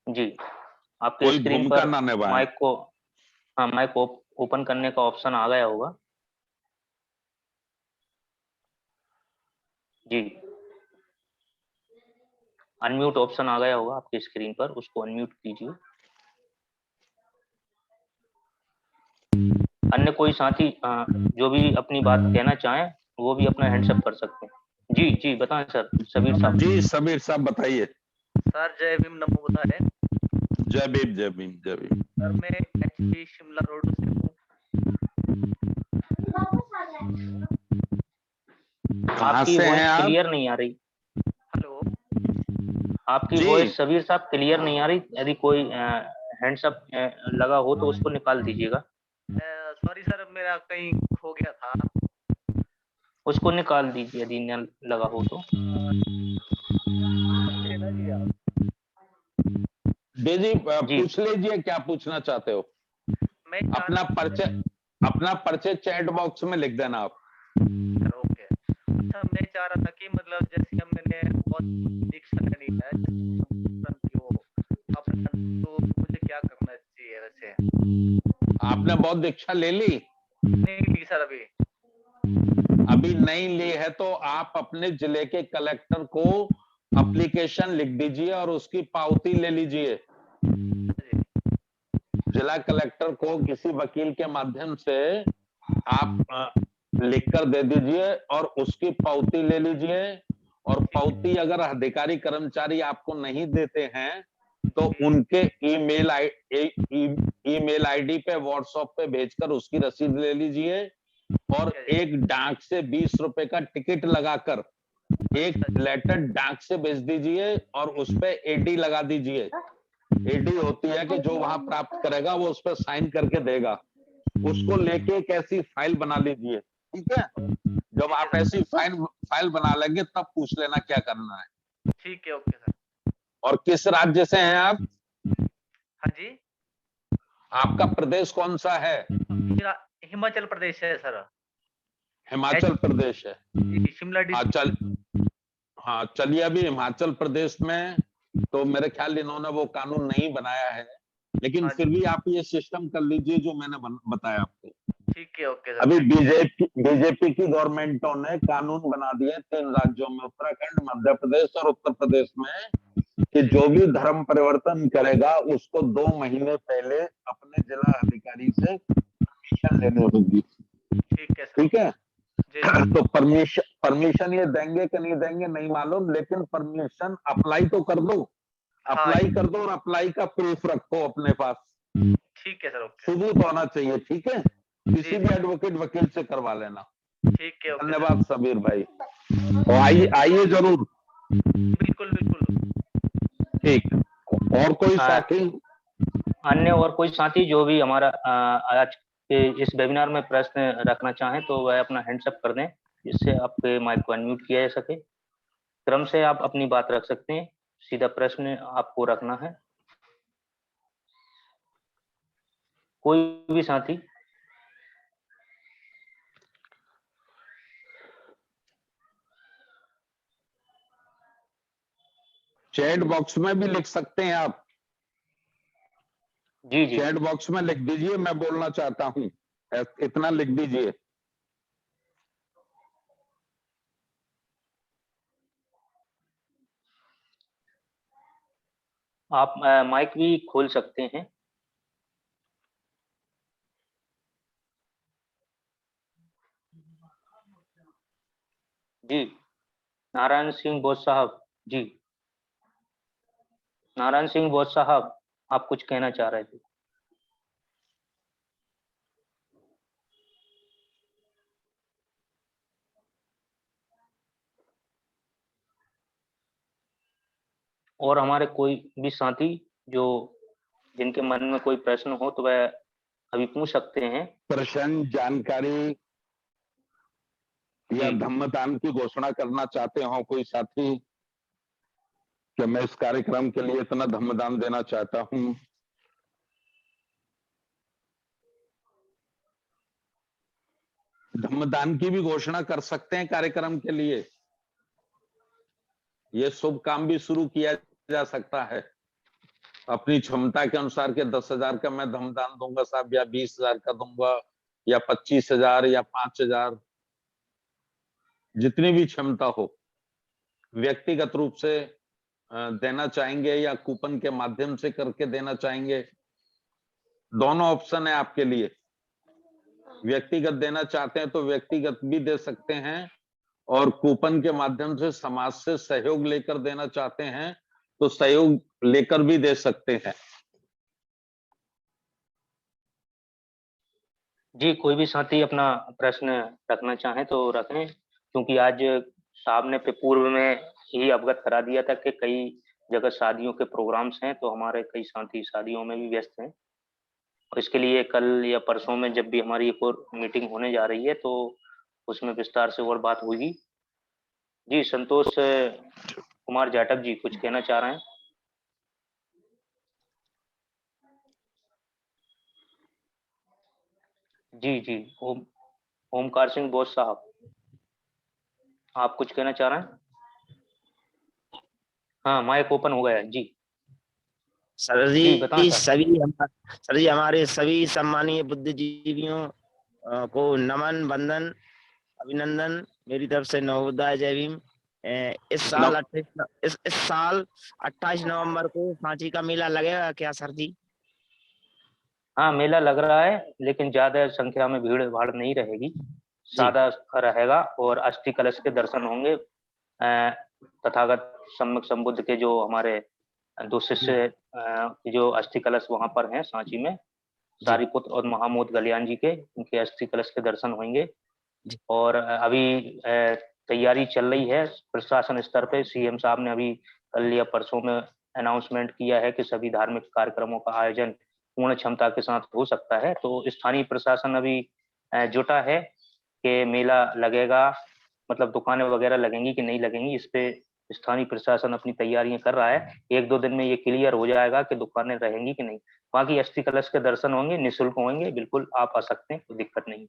जी, आपके कोई स्क्रीन भूमिका पर ना निभाएं। माइक को, हाँ, माइक ओपन करने का ऑप्शन आ गया होगा। जी, अनम्यूट ऑप्शन आ गया होगा आपकी स्क्रीन पर, उसको अनम्यूट कीजिए। अन्य कोई साथी जो भी अपनी बात कहना चाहें वो भी अपना हैंड्स अप कर सकते हैं। जी जी बताएं सर, सबीर साहब। जी सबीर साहब बताइए। सर जय भीम, नमो बुद्धाय। जय भीम जय भीम जय भीम। सर मैं एचपी शिमला रोड से हूँ। आपकी वॉइस क्लियर नहीं आ रही। हेलो, आपकी वॉइस सबीर साहब क्लियर नहीं आ रही। यदि कोई हैंड्स अप लगा हो तो उसको निकाल दीजिएगा। सॉरी सर, मेरा कहीं खो गया था। उसको निकाल दीजिए यदि न लगा हो तो। बेजी जी। पूछ लीजिए क्या पूछना चाहते हो। मैं चाह अपना परिचय चैट बॉक्स में लिख देना आप। Sir, okay. अच्छा, मैं चाह रहा था कि मतलब जैसे अब मैंने बहुत दीक्षा ले ली है की वो अपना, तो मुझे क्या करना चाहिए वैसे? आपने बहुत दीक्षा ले ली? नहीं ली सर अभी। अभी नहीं ली है तो आप अपने जिले के कलेक्टर को एप्लीकेशन लिख दीजिए और उसकी पावती ले लीजिए। जी। जिला कलेक्टर को किसी वकील के माध्यम से आप लिख कर दे दीजिए और उसकी पावती ले लीजिए। और पावती अगर अधिकारी कर्मचारी आपको नहीं देते हैं तो उनके ईमेल आईडी पे व्हाट्सएप पे भेजकर उसकी रसीद ले लीजिए। और एक डाक से 20 रुपए का टिकट लगाकर एक लेटर डाक से भेज दीजिए और उस पे एडी लगा दीजिए। एडी होती है कि जो वहां प्राप्त करेगा वो उस पर साइन करके देगा। उसको लेके एक ऐसी फाइल बना लीजिए, ठीक है। जब आप ऐसी फाइल बना लेंगे तब पूछ लेना क्या करना है। ठीक है, ओके सर। और किस राज्य से हैं आप? हाँ जी, आपका प्रदेश कौन सा है? मेरा हिमाचल प्रदेश है सर। हिमाचल प्रदेश है। जी, शिमला हाँ डिस्ट्रिक्ट। हाँ चलिए, अभी हिमाचल प्रदेश में तो मेरे ख्याल इन्होंने वो कानून नहीं बनाया है, लेकिन हाँ फिर जी, भी आप ये सिस्टम कर लीजिए जो मैंने बताया आपको। ठीक है, ओके अभी सर। बीजेपी की गवर्नमेंटों ने कानून बना दिए 3 राज्यों में, उत्तराखंड, मध्य प्रदेश और उत्तर प्रदेश में, कि जो भी धर्म परिवर्तन करेगा उसको 2 महीने पहले अपने जिला अधिकारी से परमिशन लेनी होगी। ठीक है सर। ठीक है। जी सर। तो परमिशन ये देंगे कि नहीं देंगे नहीं मालूम, लेकिन परमिशन अप्लाई तो कर दो। हाँ अप्लाई कर दो और अप्लाई का प्रूफ रखो अपने पास। ठीक है सर, ओके। सबूत होना चाहिए, ठीक है। किसी जी भी सर, एडवोकेट वकील से करवा लेना। ठीक है, ओके सर। धन्यवाद सबीर भाई। तो आइए आइए जरूर। बिल्कुल बिल्कुल। ठीक। और कोई हाँ, साथी? अन्य और कोई साथी जो भी हमारा आज के इस वेबिनार में प्रश्न रखना चाहें तो वह अपना हैंड्स अप कर दें, जिससे आपके माइक को अनम्यूट किया जा सके। क्रम से आप अपनी बात रख सकते हैं, सीधा प्रश्न आपको रखना है। कोई भी साथी? चैट बॉक्स में भी लिख सकते हैं आप। जी जी। चैट बॉक्स में लिख दीजिए मैं बोलना चाहता हूं, इतना लिख दीजिए। आप माइक भी खोल सकते हैं। जी, नारायण सिंह बोस साहब। जी, नारायण सिंह बोस साहब, आप कुछ कहना चाह रहे थे? और हमारे कोई भी साथी जो जिनके मन में कोई प्रश्न हो तो वह अभी पूछ सकते हैं। प्रश्न, जानकारी या जी धम्मदान की घोषणा करना चाहते हो कोई साथी, कि मैं इस कार्यक्रम के लिए इतना धम्मदान देना चाहता हूं। धम्मदान की भी घोषणा कर सकते हैं कार्यक्रम के लिए। यह शुभ काम भी शुरू किया जा सकता है। अपनी क्षमता के अनुसार के 10,000 का मैं धम्मदान दूंगा साहब, या 20,000 का दूंगा, या 25,000 या 5,000, जितनी भी क्षमता हो। व्यक्तिगत रूप से देना चाहेंगे या कूपन के माध्यम से करके देना चाहेंगे, दोनों ऑप्शन है आपके लिए। व्यक्तिगत देना चाहते हैं तो व्यक्तिगत भी दे सकते हैं, और कूपन के माध्यम से समाज से सहयोग लेकर देना चाहते हैं तो सहयोग लेकर भी दे सकते हैं। जी, कोई भी साथी अपना प्रश्न रखना चाहे तो रखें, क्योंकि आज साहब ने पूर्व में ही अवगत करा दिया था कि कई जगह शादियों के प्रोग्राम्स हैं, तो हमारे कई साथी शादियों में भी व्यस्त हैं। और इसके लिए कल या परसों में जब भी हमारी एक और मीटिंग होने जा रही है तो उसमें विस्तार से और बात होगी। जी, संतोष कुमार जाटव जी कुछ कहना चाह रहे हैं? जी जी। ओमकार सिंह बोस साहब, आप कुछ कहना चाह रहे हैं? हाँ, माइक ओपन हो गया है जी। सर जी बताएं जी सर। सर जी हमारे सभी सम्मानीय बुद्धिजीवियों को नमन, वंदन, अभिनंदन मेरी तरफ से। नवोदय जय भीम। इस साल 28 नवंबर को सांची का मेला लगेगा क्या सर जी? हाँ, मेला लग रहा है, लेकिन ज्यादा संख्या में भीड़ भाड़ नहीं रहेगी, जी सादा रहेगा और अस्थि कलश के दर्शन होंगे। तथागत सम्यक संबुद्ध के जो हमारे दो शिष्य जो अस्थि कलश वहां पर हैं सांची में, जी सारीपुत्र और महामोद गलियान जी के, उनके अस्थि कलश के दर्शन होंगे। जी और अभी तैयारी चल रही है प्रशासन स्तर पे। सीएम साहब ने अभी कल या परसों में अनाउंसमेंट किया है कि सभी धार्मिक कार्यक्रमों का आयोजन पूर्ण क्षमता के साथ हो सकता है। तो स्थानीय प्रशासन अभी जुटा है कि मेला लगेगा, मतलब दुकानें वगैरह लगेंगी कि नहीं लगेंगी, इस पे स्थानीय प्रशासन अपनी तैयारियां कर रहा है। 1-2 दिन में ये क्लियर हो जाएगा कि दुकानें रहेंगी कि नहीं। बाकी अस्थि कलश के दर्शन होंगे, निःशुल्क होंगे, बिल्कुल आप आ सकते हैं, कोई दिक्कत नहीं।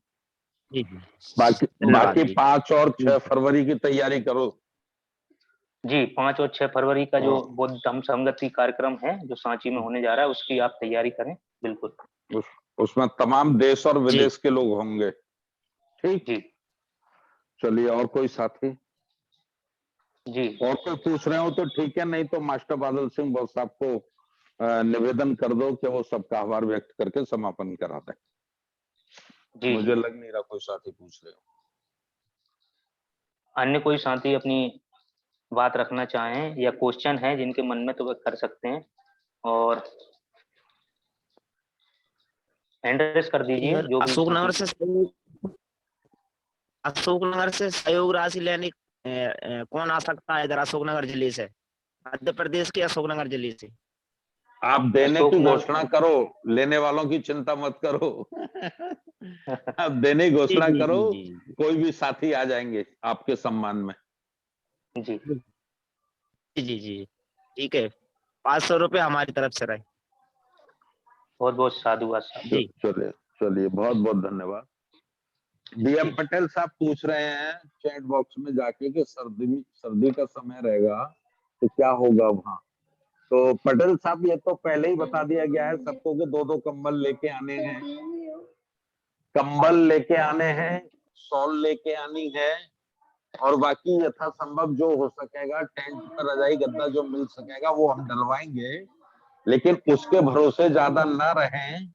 जी जी बाकी जी। 5 और 6 फरवरी की तैयारी करो। जी, 5 और 6 फरवरी का जो और बौद्ध धम्म संगति कार्यक्रम है जो सांची में होने जा रहा है, उसकी आप तैयारी करें बिल्कुल। उसमें तमाम देश और जी विदेश के लोग होंगे। ठीक, जी चलिए। और कोई साथी जी और कोई पूछ रहे हो तो ठीक है, नहीं तो मास्टर बादल सिंह बोस साहब को निवेदन कर दो कि वो सबका आभार व्यक्त करके समापन करा दें। जी मुझे जी। लग नहीं रहा कोई साथी पूछ रहे हो। अन्य कोई साथी अपनी बात रखना चाहें या क्वेश्चन है जिनके मन में, तो वे कर सकते हैं और हैंड रेस कर दीजिए जो भी साथी। अशोकनगर से सहयोग राशि लेने कौन आ सकता है इधर अशोकनगर जिले से, मध्य प्रदेश के अशोकनगर जिले से? आप देने की अशोकनगर घोषणा करो, लेने वालों की चिंता मत करो। आप देने की जी घोषणा जी करो, जी जी कोई भी साथी आ जाएंगे आपके सम्मान में। जी जी जी जी ठीक है। 500 रुपये हमारी तरफ से रहे। बहुत बहुत साधुवाद साहब। जी चलिए चलिए, बहुत बहुत धन्यवाद। डीएम जी पटेल साहब पूछ रहे हैं चैट बॉक्स में जाके कि सर्दी का समय रहेगा तो क्या होगा वहां। तो पटेल साहब, ये तो पहले ही बता दिया गया है सबको कि 2-2 कंबल लेके आने हैं, कंबल लेके आने हैं, शॉल लेके आनी है, और बाकी यथासंभव जो हो सकेगा टेंट पर रजाई गद्दा जो मिल सकेगा वो हम डलवाएंगे। लेकिन उसके भरोसे ज्यादा ना रहें,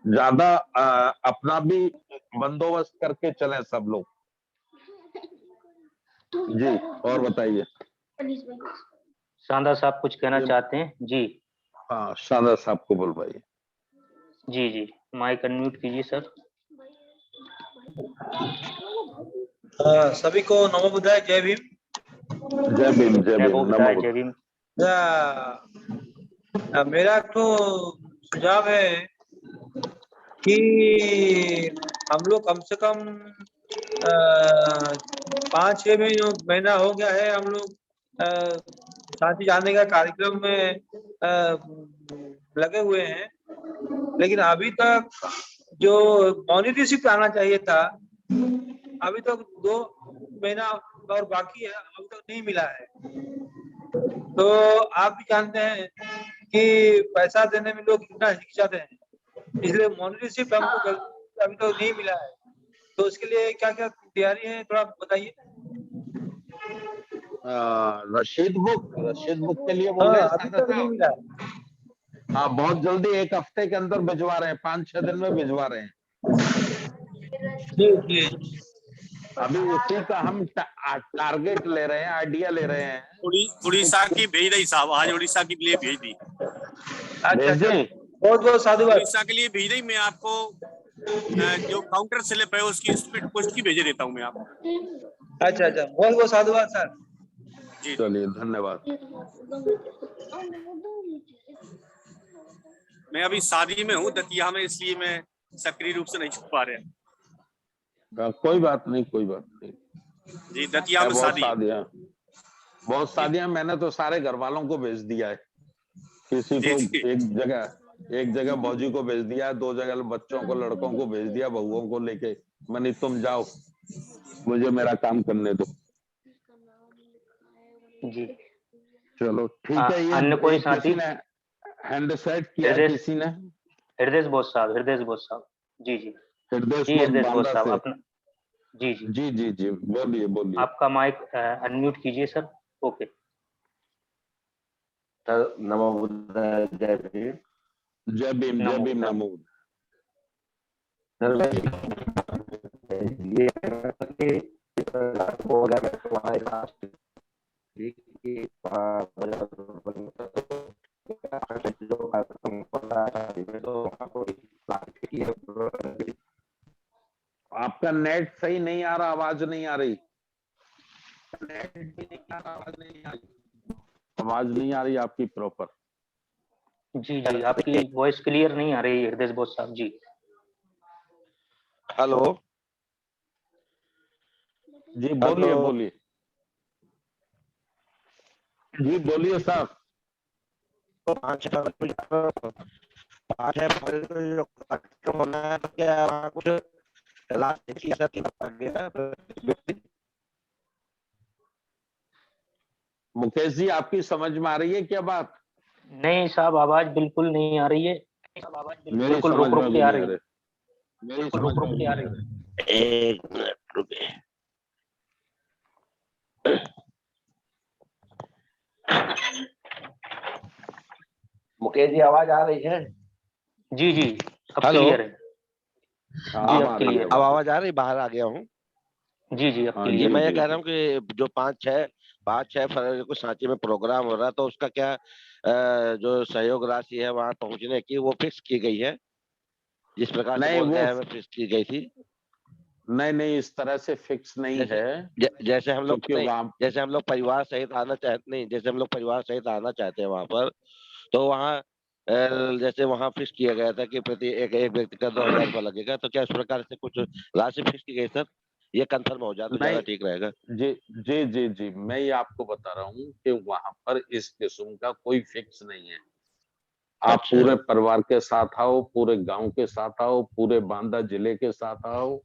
ज्यादा अपना भी बंदोबस्त करके चलें सब लोग। जी, और बताइए। शानदार साहब कुछ कहना चाहते हैं जी? हाँ, शानदार साहब को बुलवाइए। जी जी, माइक अनम्यूट कीजिए सर। सभी को नमो बुद्धाय, जय भीम। जय भीम, जय जय भीम, नमो बोधदाय, जय बुद्धाय। भीम। मेरा तो सुझाव है कि हम लोग कम से कम 5-6 महीना हो गया है हम लोग सांची जाने का कार्यक्रम में लगे हुए हैं, लेकिन अभी तक जो मॉनिटरी शिफ्ट आना चाहिए था अभी तक 2 महीना और बाकी है, अभी तक नहीं मिला है। तो आप भी जानते हैं कि पैसा देने में लोग कितना हिचकिचाते हैं, इसलिए मॉनिटरी शिफ्ट हमको अभी तक नहीं मिला है। तो उसके लिए क्या क्या तैयारी है थोड़ा बताइए। रशीद बुक के लिए बोल हाँ, रहे हैं अभी सादा तक नहीं साहब। मिला है। हाँ, बहुत जल्दी 1 हफ्ते के अंदर भिजवा रहे हैं, 5-6 दिन में भिजवा रहे हैं। जी जी। अभी उसी का हम टारगेट ले रहे हैं, आइडिया ले रहे हैं। उड़ीसा की भेज दी साहब, आज उड़ीसा के लिए भेज दी। अच्छा भेज अच्छा, दें? बहुत बहुत साधुवाद। उड़ीसा के लिए भेज दी। मैं आपको जो काउंटर स्लिप है उसकी स्पीड पोस्ट की भेज देता हूँ मैं आपको। अच्छा अच्छा, बहुत बहुत साधुवाद सर। जी चलिए, धन्यवाद। मैं अभी शादी में हूँ दतिया में, इसलिए मैं सक्रिय रूप से नहीं छुप पा रहे। कोई बात नहीं, कोई बात नहीं। जी, दतिया में शादी है। बहुत शादियां मैंने तो सारे घर वालों को भेज दिया है। किसी जी को जी एक जगह एक जगह भौजी को भेज दिया, 2 जगह बच्चों को, लड़कों को भेज दिया, बहुओं को लेके। मनी तुम जाओ, मुझे मेरा काम करने दो। जी। चलो ठीक है। ये अन्य कोई किसी साथी? ने हैंड सेट किया हृदय किसी ने? हृदय बोस साहब, हृदय बोस साहब। जी जी हृदय जी, हृदय बोस बांदा साहब से। अपना। जी जी, जी जी जी, बोलिए बोलिए। आपका माइक अनम्यूट कीजिए सर। ओके। सर नमो बुद्धाय, जय भीम। जय भीम, जय नमो भीम, बुद्धाय। नमो। सर ये हो गया हमारे लास्ट आपका नेट सही नहीं आ रहा, आवाज नहीं आ रही। आवाज नहीं आ रही आपकी प्रॉपर। जी जी, आपकी वॉइस क्लियर नहीं आ रही हृदय बोस साहब जी। हेलो जी बोलिए बोलिए। जी बोलिए साहब। 5 कार्यक्रम होना है तो क्या वहाँ कुछ मुकेश जी, आपकी समझ में आ रही है क्या बात? नहीं साहब, आवाज बिल्कुल नहीं आ रही है। मेरी बिल्कुल समझ रुक रुक में के भी आ नहीं आ रही है। रही। मेरी बिल्कुल समझ रुक रुक में के भी आ नहीं रही आ है। रही। 1 मिनट रुके। मुकेश जी आवाज आ रही है? जी जी, अब हेलो, क्लियर है। हाँ, जी अब अब आ रही है, क्लियर अब अब आ रही आवाज आ रही? बाहर आ गया हूँ। जी जी, अब हाँ, जी क्लियर मैं है। ये जी कह जी। रहा हूँ कि जो 5-6 फरवरी को सांची में प्रोग्राम हो रहा है तो उसका क्या जो सहयोग राशि है वहां पहुंचने की वो फिक्स की गई है, जिस प्रकार से नहीं बोल वो, गया है फिक्स की गई थी। नहीं नहीं, इस तरह से फिक्स नहीं जैसे है, जैसे हम लोग क्योंकि नहीं, वहाँ जैसे हम लोग परिवार सहित आना चाहते नहीं, जैसे हम लोग परिवार सहित आना चाहते हैं वहां पर, तो वहाँ जैसे वहां फिक्स किया गया था कि प्रति एक व्यक्ति का 2,000 रुपया लगेगा, तो क्या इस प्रकार से कुछ राशि फिक्स की गई सर? ये कंफर्म हो जाए तो ज्यादा नहीं। ठीक रहेगा। जी जी जी जी, मैं ये आपको बता रहा हूँ कि वहां पर इस किस्म का कोई फिक्स नहीं है। आप अच्छा पूरे परिवार के साथ आओ, पूरे गांव के साथ आओ, पूरे बांदा जिले के साथ आओ।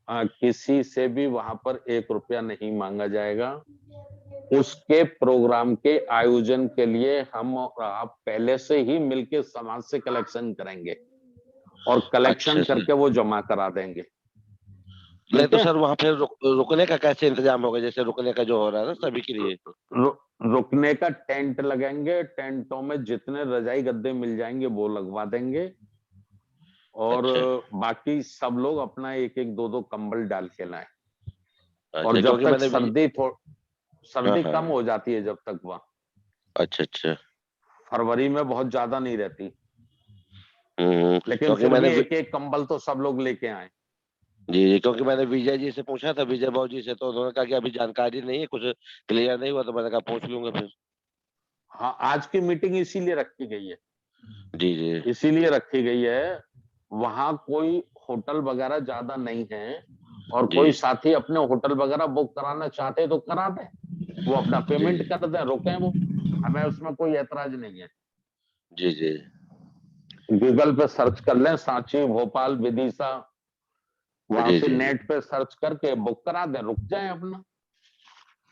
किसी से भी वहां पर 1 रुपया नहीं मांगा जाएगा। उसके प्रोग्राम के आयोजन के लिए हम और आप पहले से ही मिलके समाज से कलेक्शन करेंगे और कलेक्शन अच्छा सर। करके वो जमा करा देंगे। नहीं ठीक तो है। सर वहां पे रुकने का कैसे इंतजाम होगा? जैसे रुकने का जो हो रहा है ना सभी के लिए। रु, रुकने का टेंट लगेंगे, टेंटों में जितने रजाई गद्दे मिल जाएंगे वो लगवा देंगे। और अच्छा बाकी सब लोग अपना 1-1 2-2 कंबल डाल के लाएं। और अच्छा, जब क्योंकि तक मैंने हाँ सर्दी हाँ। कम हो जाती है, जब तक वह अच्छा अच्छा। फरवरी में बहुत ज्यादा नहीं रहती, लेकिन क्योंकि फिर मैंने भी 1-1 कंबल तो सब लोग लेके आए। जी जी, क्योंकि मैंने विजय जी से पूछा था, विजय बाबू जी से, तो उन्होंने कहा कि अभी जानकारी नहीं है, कुछ क्लियर नहीं हुआ, तो मैंने कहा पूछ लूंगा फिर। हाँ, आज की मीटिंग इसीलिए रखी गई है, जी जी इसीलिए रखी गई है। वहां कोई होटल वगैरह ज्यादा नहीं है, और जी कोई साथी अपने होटल वगैरह बुक कराना चाहते तो करा दें, वो अपना जी पेमेंट कर दें, रुकें वो, हमें उसमें कोई ऐतराज नहीं है। जी जी गूगल पे सर्च कर लें, सांची, भोपाल, विदिशा, वहां जी से जी नेट पे सर्च करके बुक करा दें, रुक जाएं अपना।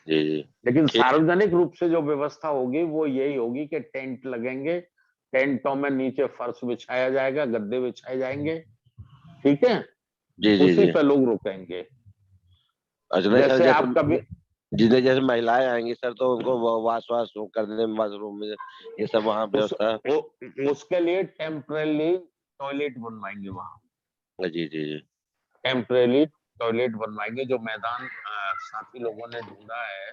जी जी। लेकिन ठीक। सार्वजनिक रूप से जो व्यवस्था होगी वो यही होगी कि टेंट लगेंगे, टेंटों में नीचे फर्श बिछाया जाएगा, गद्दे बिछाए जाएंगे। ठीक है। जी जी उसी जी। पे लोग रुकेंगे। अच्छा नहीं सर, जैसे जैसे आप कभी, जितने जैसे महिलाएं आएंगी सर, तो उनको वाश वाश करने में, वाशरूम में, ये सब वहाँ उस व्यवस्था। उसके लिए टेम्परेली टॉयलेट बनवाएंगे वहां, जी जी जी टेम्परेरी टॉयलेट बनवाएंगे। जो मैदान साथी लोगों ने ढूंढा है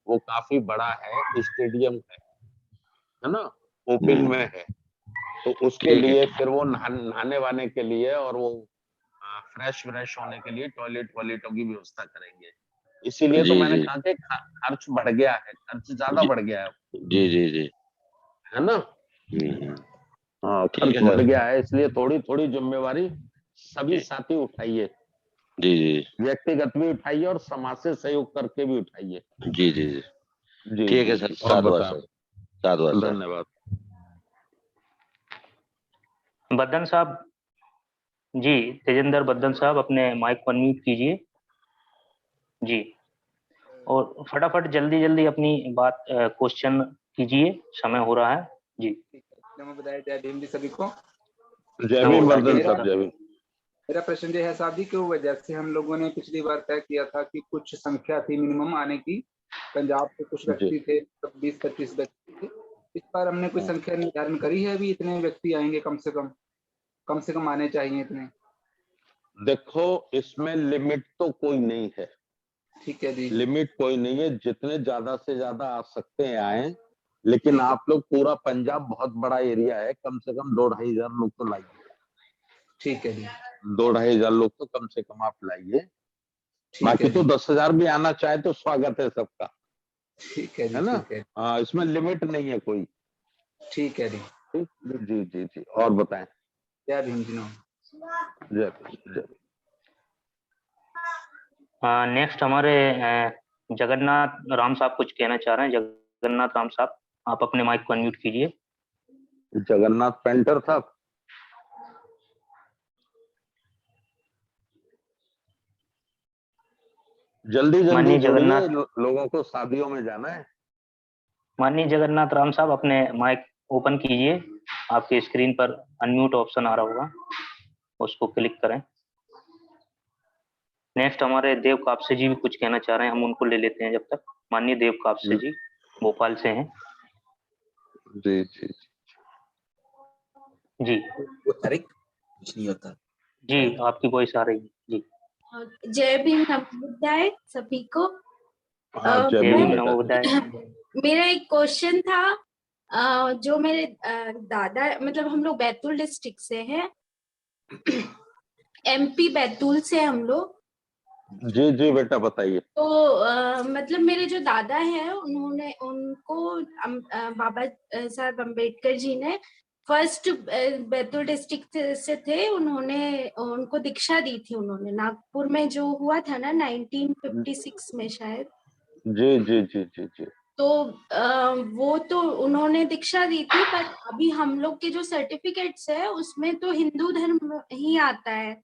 वो काफी बड़ा है, स्टेडियम है ना, ओपन में है। तो उसके ठीक है। लिए फिर वो नहाने वाने के लिए और वो फ्रेश व्रेश होने के लिए टॉयलेट वॉयलेटों की व्यवस्था करेंगे। इसीलिए तो जी मैंने जी कहा कि खर्च बढ़ गया है, खर्च ज्यादा जी बढ़ गया जी जी जी। है ना। हम्म। हाँ, ठीक खर्च है बढ़ सर। गया है, इसलिए थोड़ी थोड़ी जिम्मेवारी सभी जी साथी उठाइए, जी जी व्यक्तिगत भी उठाइए और समाज से सहयोग करके भी उठाइए। जी जी जी। जी ठीक है जी सर, जी, और साधुवाद बताएं। सर, साधुवाद सर। धन्यवाद। बद्दन साहब जी, तेजेंद्र बद्दन साहब अपने माइक को अनम्यूट कीजिए जी, और फटाफट जल्दी जल्दी अपनी बात क्वेश्चन कीजिए, समय हो रहा है जी। नमो बुद्धाय, जय भीम जी सभी को। जय भीम वर्धन साहब, जय भीम। मेरा प्रश्न ये है साहब जी कि वो जैसे हम लोगों ने पिछली बार तय किया था कि कुछ संख्या थी मिनिमम आने की, पंजाब से कुछ व्यक्ति थे 20-25 व्यक्ति थे, इस बार हमने कोई संख्या निर्धारण करी है अभी इतने व्यक्ति आएंगे कम से कम आने चाहिए इतने? देखो इसमें लिमिट तो कोई नहीं है, ठीक है जी, लिमिट कोई नहीं है, जितने ज्यादा से ज्यादा आ सकते हैं आए, लेकिन आप लोग पूरा पंजाब बहुत बड़ा एरिया है, कम से कम 2-2,500 लोग तो लाइए। ठीक है जी, 2-2,500 लोग तो कम से कम आप लाइए, बाकी तो 10,000 भी आना चाहे तो स्वागत है सबका, ठीक है जी, है ना? ठीक है, हाँ, इसमें लिमिट नहीं है कोई। ठीक है जी, ठीक, जी जी जी, और बताएं। जय भीम जी। जय जय। नेक्स्ट हमारे जगन्नाथ राम साहब कुछ कहना चाह रहे हैं। जगन्नाथ राम साहब, आप अपने माइक को अनम्यूट कीजिए। जगन्नाथ पेंटर साहब, जल्दी जल्दी माननीय जुड़िए, जगन्नाथ लोगों को शादियों में जाना है। माननीय जगन्नाथ राम साहब अपने माइक ओपन कीजिए, आपके स्क्रीन पर अनम्यूट ऑप्शन आ रहा होगा, उसको क्लिक करें। नेक्स्ट हमारे देव कापसे जी भी कुछ कहना चाह रहे हैं, हम उनको ले लेते हैं जब तक। माननीय देव कापसे जी भोपाल से हैं। जी जी जी कुछ नहीं होता जी, आपकी वॉइस आ रही है जी। जय भीम नमो बुद्धाय सभी को। हाँ, जय जय भीम भीम नमो बुद्धाय। मेरा एक क्वेश्चन था, जो मेरे दादा, मतलब हम लोग बैतूल डिस्ट्रिक्ट से हैं, एमपी बैतूल से हम लोग। जी जी बेटा बताइए। तो मतलब मेरे जो दादा हैं उन्होंने उनको बाबा साहब अम्बेडकर जी ने फर्स्ट बैतूल डिस्ट्रिक्ट से थे, उन्होंने उनको दीक्षा दी थी उन्होंने, नागपुर में जो हुआ था ना 1956 में शायद। जी जी जी जी जी। तो वो तो उन्होंने दीक्षा दी थी, पर अभी हम लोग के जो सर्टिफिकेट्स है उसमें तो हिंदू धर्म ही आता है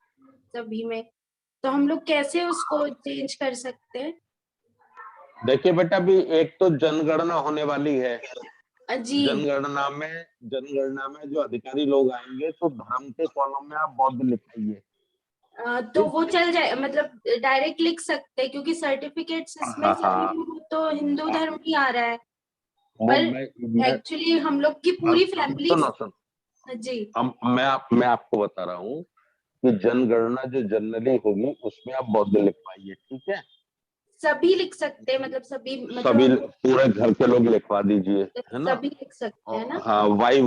सभी में, तो हम लोग कैसे उसको चेंज कर सकते हैं? देखिए बेटा, अभी एक तो जनगणना होने वाली है। जी जनगणना में जो अधिकारी लोग आएंगे तो धर्म के कॉलम में आप बौद्ध लिखाइए। तो वो चल जाए, मतलब डायरेक्ट लिख सकते हैं, क्योंकि सर्टिफिकेट्स इसमें हाँ, सभी में तो हिंदू धर्म ही आ रहा है, पर एक्चुअली हम लोग की पूरी फैमिली। सुनो जी मैं आपको बता रहा हूँ कि जनगणना जो जनरली होगी उसमें आप बौद्ध लिखवाइए, ठीक है? सभी लिख सकते हैं, मतलब सभी सभी पूरे घर के लोग लिखवा दीजिए, है ना? सभी लिख सकते हैं ना? हाँ, वाई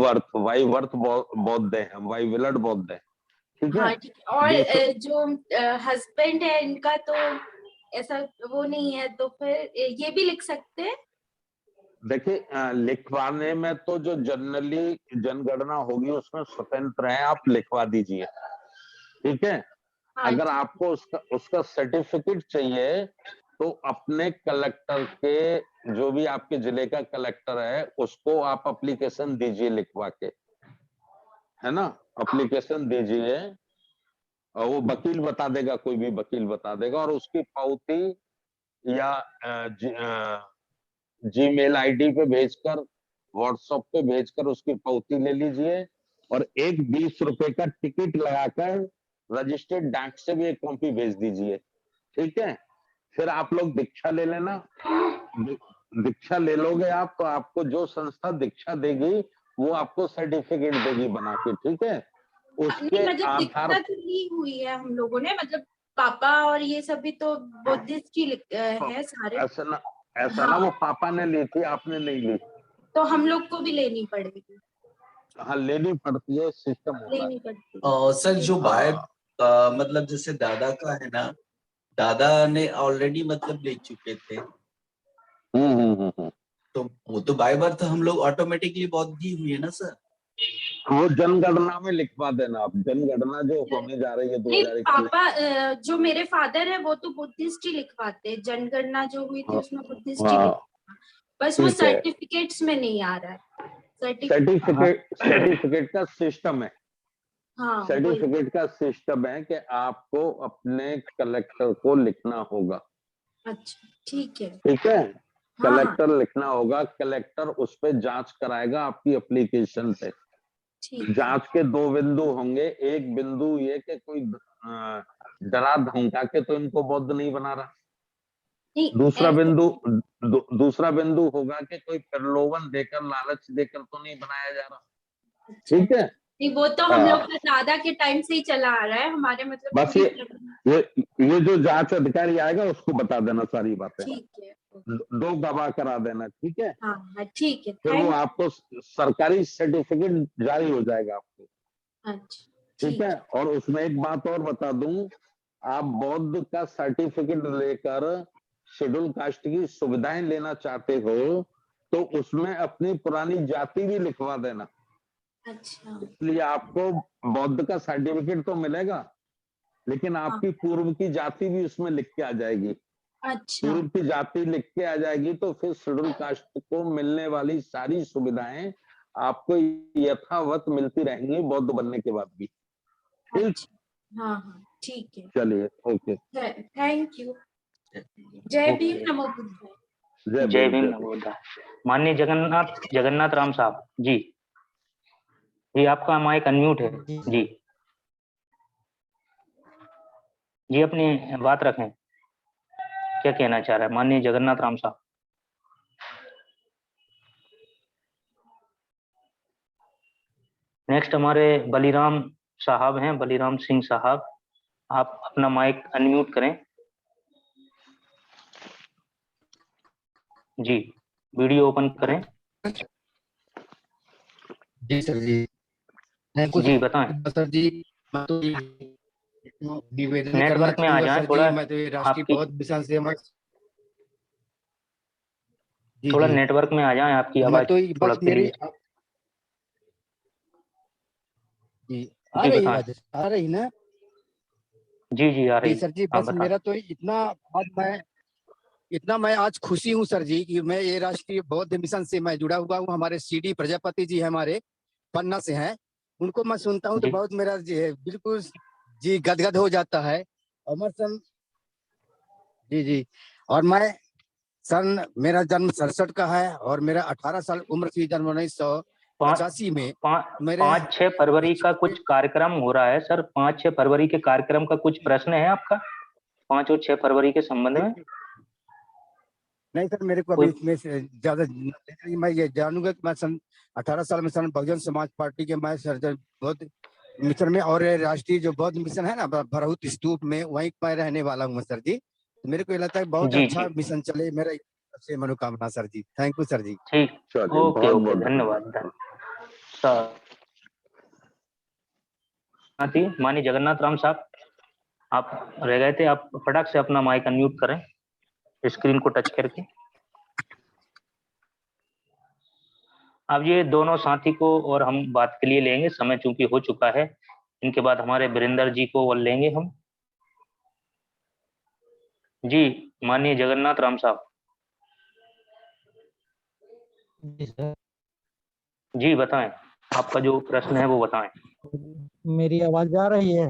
वर्थ बौद्ध है, हम वाई विलट बौद्ध है, ठीक है? हाँ ठीक है। और जो हस्बैंड है इनका तो ऐसा वो नहीं है, तो फिर ये भी लिख सकते हैं। देखिए लिखवाने में तो जो जनरली जनगणना होगी उसमें स्वतंत्र है, आप लिखवा दीजिए, ठीक है? हाँ, अगर आपको उसका सर्टिफिकेट चाहिए तो अपने कलेक्टर के, जो भी आपके जिले का कलेक्टर है, उसको आप एप्लीकेशन दीजिए लिखवा के, है ना? एप्लीकेशन दीजिए और वो वकील बता देगा, कोई भी वकील बता देगा, और उसकी पावती या जीमेल आईडी पे भेजकर, व्हाट्सएप पे भेजकर उसकी पावती ले लीजिए, और एक 20 रुपए का टिकट लगाकर रजिस्टर्ड डाक से भी एक कॉपी भेज दीजिए, ठीक है? फिर आप लोग दीक्षा ले लेना। दीक्षा ले लोगे आप तो आपको जो संस्था दीक्षा देगी वो आपको सर्टिफिकेट देगी बना के, ठीक है? उसके मतलब आधार दीक्षा तो ली हुई है हम लोगों ने, मतलब पापा और ये सभी तो बुद्धिस्ट ही है सारे। ऐसा ना वो पापा ने ली थी, आपने नहीं ली, तो हम लोग को भी लेनी पड़ेगी? हाँ लेनी पड़ती है, सिस्टम होता है। लेनी पड़ती सर जो बाहर मतलब जैसे दादा का है ना, दादा ने ऑलरेडी मतलब ले चुके थे, तो वो तो बाय बर्थ हम लोग ऑटोमेटिकली बहुत दी हुई है ना सर? वो जनगणना में लिखवा देना आप, जनगणना जो होने जा रही है 2021। पापा जो मेरे फादर है वो तो बुद्धिस्ट ही लिखवाते हैं, जनगणना जो हुई थी उसमें बुद्धिस्ट ही लिखवाते, बस वो सर्टिफिकेट्स में नहीं आ रहा है। सर्टिफिकेट का सिस्टम है, हाँ वही। सर्टिफिकेट का सिस्टम है कि आपको अपने कलेक्टर को लिखना होगा। अच्छा ठीक है। ठीक है, हाँ हाँ कलेक्टर लिखना होगा, कलेक्टर उस पे जांच कराएगा आपकी एप्लीकेशन पे। ठीक है। जांच के दो बिंदु होंगे, एक बिंदु ये कि कोई डरा धमका के तो इनको बौद्ध नहीं बना रहा। नहीं दूसरा ऐसे बिंदु दूसरा बिंदु होगा कि कोई प्रलोभन देकर, लालच देकर तो नहीं बनाया जा रहा। अच्छा ठीक है, नहीं, वो तो हम लोग का दादा के टाइम से ही चला आ रहा है हमारे मतलब बस ये जो जांच अधिकारी आएगा उसको बता देना सारी बातें, ठीक है। दो गवाह करा देना। ठीक है, हाँ हाँ ठीक है। फिर वो थैंक। आपको सरकारी सर्टिफिकेट जारी हो जाएगा आपको। अच्छा ठीक है, और उसमें एक बात और बता दूं, आप बौद्ध का सर्टिफिकेट लेकर शेड्यूल कास्ट की सुविधाएं लेना चाहते हो तो उसमें अपनी पुरानी जाति भी लिखवा देना। अच्छा इसलिए आपको बौद्ध का सर्टिफिकेट तो मिलेगा, लेकिन हाँ आपकी पूर्व की जाति भी उसमें लिख के आ जाएगी। अच्छा पूर्व की जाति लिख के आ जाएगी तो फिर शेड्यूल कास्ट को मिलने वाली सारी सुविधाएं आपको यथावत मिलती रहेंगी बौद्ध बनने के बाद भी। ठीक, अच्छा हाँ हाँ ठीक है। चलिए, ओके, थैंक यू। जय भीम, नमो बुद्धाय। जय भीम नमो बुद्धाय। माननीय जगन्नाथ राम साहब जी, जी आपका माइक अनम्यूट है जी। जी अपनी बात रखें, क्या कहना चाह रहा है माननीय जगन्नाथ राम साहब? नेक्स्ट हमारे बलिराम साहब हैं, बलिराम सिंह साहब, आप अपना माइक अनम्यूट करें जी, वीडियो ओपन करें जी सर जी। जी, बताएं। सर जी मैं तो निवेदन करना नेटवर्क में आ चाहूंगा जाएं सर थोड़ा, जी। मैं तो ये राष्ट्रीय आपकी बौद्ध मिशन से जी थोड़ा जी। नेटवर्क में आ जाएं, आपकी मैं आवाज तो थोड़ा बस मेरी क्लियर। जी आ जी रही बताएं। आवाज आ रही ना? जी जी आ जी रही। सर जी, हाँ बस बताएं। मेरा तो इतना मैं आज खुशी हूँ सर जी कि मैं ये राष्ट्रीय बौद्ध मिशन से मैं जुड़ा हुआ हूँ। हमारे सीडी प्रजापति जी हमारे पन्ना से हैं, उनको मैं सुनता हूँ तो जी बहुत मेरा बिल्कुल जी गदगद हो जाता है। और मैं जी जी, और मैं सन मेरा जन्म 67 का है और मेरा 18 साल उम्र थी जन्म 1985 में। मेरे 5-6 फरवरी का कुछ कार्यक्रम हो रहा है सर, 5-6 फरवरी के कार्यक्रम का कुछ प्रश्न है आपका 5 और 6 फरवरी के संबंध में? नहीं सर, मेरे को अभी इसमें से ज्यादा मैं ये जानूंगा कि मैं सन 18 साल में सन बहुजन समाज पार्टी के मैं सर बौद्ध मिशन में, और राष्ट्रीय जो बौद्ध मिशन है ना भरहुत स्तूप में, वहीं मैं रहने वाला हूँ सर जी। तो मेरे को लगता है बहुत जी अच्छा जी मिशन चले, मेरा सबसे मनोकामना sir ji. Thank you sir ji. ठीक, ओके ओके, धन्यवाद सर। माननीय जगन्नाथ राम साहब, आप रह गए थे, आप फटाक से अपना माइक अनम्यूट करें स्क्रीन को टच करके। अब ये दोनों साथी को और हम बात के लिए लेंगे, समय चूंकि हो चुका है। इनके बाद हमारे वीरेंद्र जी को और लेंगे हम। जी माननीय जगन्नाथ राम साहब। जी सर। जी बताएं, आपका जो प्रश्न है वो बताएं। मेरी आवाज आ रही है?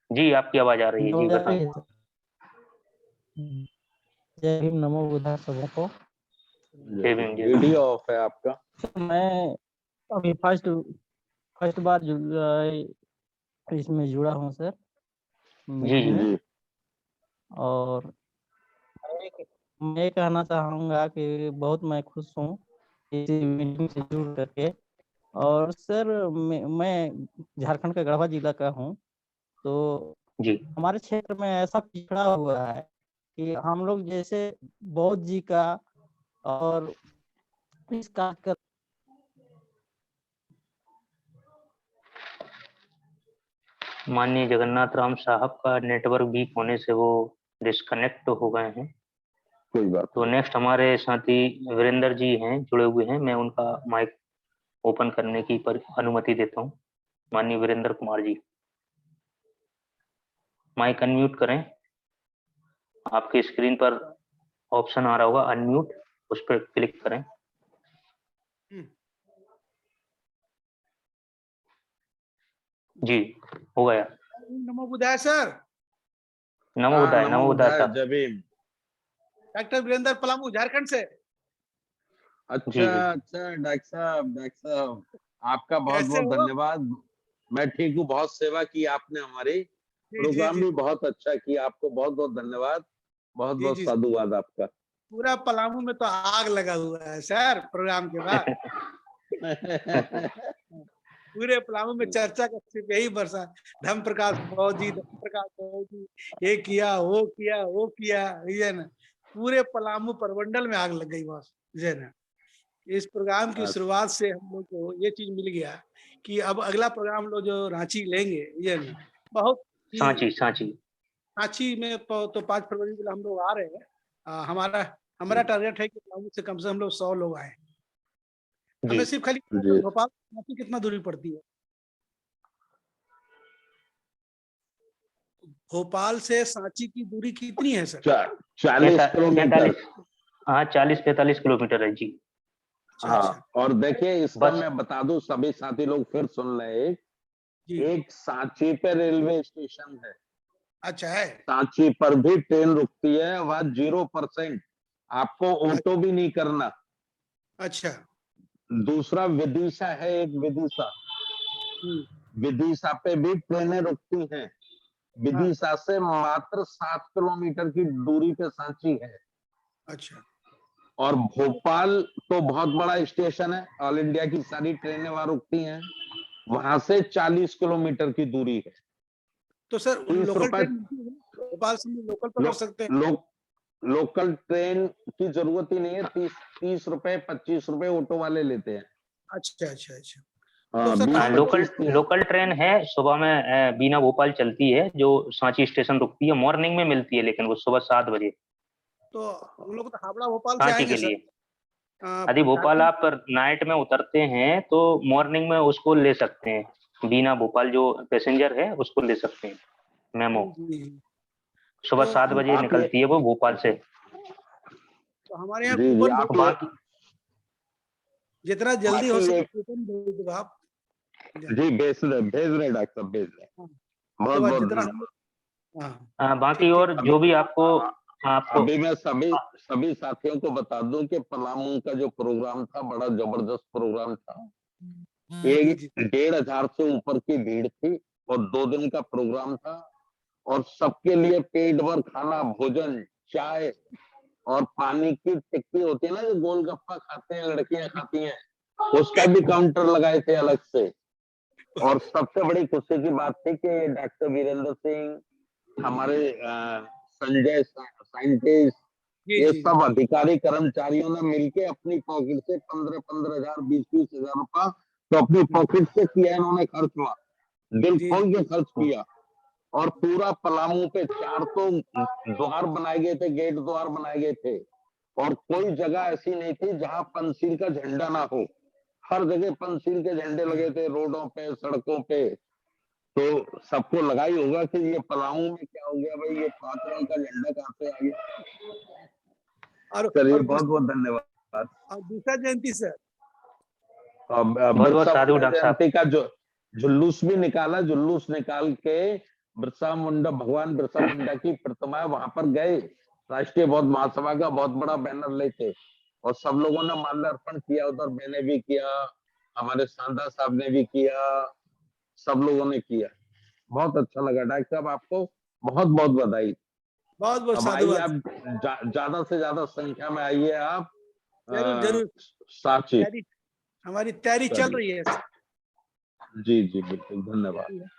जी आपकी आवाज आ रही है, जी बताएं। जय भीम, नमो बुद्धाय सबको। जय भीम। वीडियो ऑफ है आपका। मैं अभी फर्स्ट बार इसमें जुड़ा हूँ सर, मीटिंग में। और मैं कहना चाहूँगा कि बहुत मैं खुश हूँ इस मीटिंग से जुड़ करके। और सर मैं झारखंड का गढ़वा जिला का हूँ, तो जी हमारे क्षेत्र में ऐसा पिछड़ा हुआ है कि हम लोग जैसे बौद्ध जी का और इस कार्यक्रम माननीय जगन्नाथ राम साहब का नेटवर्क वीक होने से वो डिस्कनेक्ट हो गए हैं। कोई बात। तो नेक्स्ट हमारे साथी वीरेंद्र जी हैं, जुड़े हुए हैं, मैं उनका माइक ओपन करने की अनुमति देता हूं। माननीय वीरेंद्र कुमार जी, माइक अनम्यूट करें। आपके स्क्रीन पर ऑप्शन आ रहा होगा अनम्यूट, उस पर क्लिक करें। जी हो गया। नमो बुद्धाय सर। नमो बुद्धाय, नमो बुद्धाय साहब। जय भीम। डॉक्टर वीरेंद्र पलामू झारखंड से। जी, अच्छा अच्छा डॉक्टर साहब आपका बहुत कैसे बहुत हो? धन्यवाद। मैं ठीक हूँ, बहुत सेवा की आपने हमारी, जी प्रोग्राम जी भी बहुत अच्छा किया, आपको बहुत बहुत धन्यवाद, बहुत जी बहुत जी। साधुवाद आपका। पूरा पलामू में तो आग लगा हुआ है सर प्रोग्राम के बाद। पूरे पलामू में चर्चा का सिर्फ यही बरसा, धम प्रकाश फौजी, ये किया वो किया वो किया, ये ना पूरे पलामू परमंडल में आग लग गई बॉस, ये ना। इस प्रोग्राम की शुरुआत से हम लोग को ये चीज मिल गया कि अब अगला प्रोग्राम लोग जो रांची लेंगे, ये ना बहुत सांची सांची रांची में तो 5 फरवरी को हम लोग आ रहे हैं। हमारा टारगेट है कि पलामू से कम से हम लोग 100 लोग आए। हमें जी। सिर्फ खाली जी। भोपाल रांची कितना दूरी पड़ती है? भोपाल से सांची की दूरी कितनी है सर? 40 किलोमीटर। 45, हाँ 40-45 किलोमीटर है जी। हाँ, और देखिए इसका बस। मैं बता दूं, सभी साथी लोग फिर सुन लें, जी। एक सांची पे रेलवे स्टेशन है, अच्छा है। सांची पर भी ट्रेन रुकती है, वह 0%, आपको ऑटो भी नहीं करना। अच्छा। दूसरा विदिशा है, एक विदिशा, विदिशा पे भी ट्रेनें रुकती हैं। विदिशा से मात्र 7 किलोमीटर की दूरी पे सांची है। अच्छा। और भोपाल तो बहुत बड़ा स्टेशन है, ऑल इंडिया की सारी ट्रेनें वहां रुकती हैं, वहां से 40 किलोमीटर की दूरी है। तो सर 30 लोकल रुपए ट्रेन भोपाल से लोकल पकड़ सकते हैं? लोकल ट्रेन की जरूरत ही नहीं है, 30 रुपए 25 रुपए ऑटो वाले लेते हैं। अच्छा अच्छा अच्छा। हाँ, तो सर लोकल ट्रेन है, सुबह में बीना भोपाल चलती है, जो सांची स्टेशन रुकती है, मॉर्निंग में मिलती है, लेकिन वो सुबह 7 बजे तो हम लोग तो हावड़ा भोपाल से सांची आएंगे के सर। लिए। यदि भोपाल आप नाइट में उतरते हैं तो मॉर्निंग में उसको ले सकते हैं, बीना भोपाल जो पैसेंजर है उसको ले सकते हैं, मेमो। सुबह 7 बजे निकलती है वो भोपाल से। तो हमारे यहाँ जी, कूपन आप बाकी जितना जल्दी हो बाकी सके एक कूपन भेज दो आप। जी भेज रहे डॉक्टर साहब, भेज रहे, बहुत बहुत जितना धन्यवाद। बाकी और जो भी आपको अभी मैं सभी साथियों को बता दूं कि पलामू का जो प्रोग्राम था बड़ा जबरदस्त प्रोग्राम था। 1,500 से ऊपर की भीड़ थी और 2 दिन का प्रोग्राम था, और सबके लिए पेट भर खाना, भोजन, चाय और पानी की टिक्की होती है ना, जो गोलगप्पा खाते हैं लड़कियां खाती हैं, उसका भी काउंटर लगाए थे अलग से। और सबसे बड़ी खुशी की बात थी कि डॉक्टर वीरेंद्र सिंह, हमारे संजय साइंटिस्ट, ये सब अधिकारी कर्मचारियों ने मिलके अपनी पॉकेट से 15,000 20,000 रुपया तो अपनी पॉकेट से किया इन्होंने खर्च, हुआ दिल खोल के खर्च किया। और पूरा पलामू पे 4 तो द्वार बनाए गए थे, गेट द्वार बनाए गए थे, और कोई जगह ऐसी नहीं थी जहां पंचशील का झंडा ना हो, हर जगह पंचशील के झंडे लगे थे, रोडों पे सड़कों पे। तो सबको लगा ही होगा कि ये पलामू में क्या हो गया भाई, ये 5 रंग का झंडा कहाँ से आ गया। चलिए बहुत बहुत धन्यवाद। और दूसरा जयंती सर, बहुत साधु डॉक्टर साहब। जयंती का जो जुलूस भी निकाला, जुलूस निकाल के बिरसा मुंडा, भगवान बिरसा मुंडा की प्रतिमा वहां पर गए, राष्ट्रीय बौद्ध महासभा का बहुत बड़ा बैनर लेके, और सब लोगों ने माल्यार्पण किया, उधर मैंने भी किया, हमारे सांदा साहब ने भी किया, सब लोगों ने किया, बहुत अच्छा लगा। डॉक्टर साहब आपको बहुत बहुत बधाई। बहुत बहुत अब आइए साधुवाद। आप ज्यादा से ज्यादा संख्या में आइए आप। जरूर जरूर। सांची हमारी तैयारी चल रही है। जी जी बिल्कुल, धन्यवाद।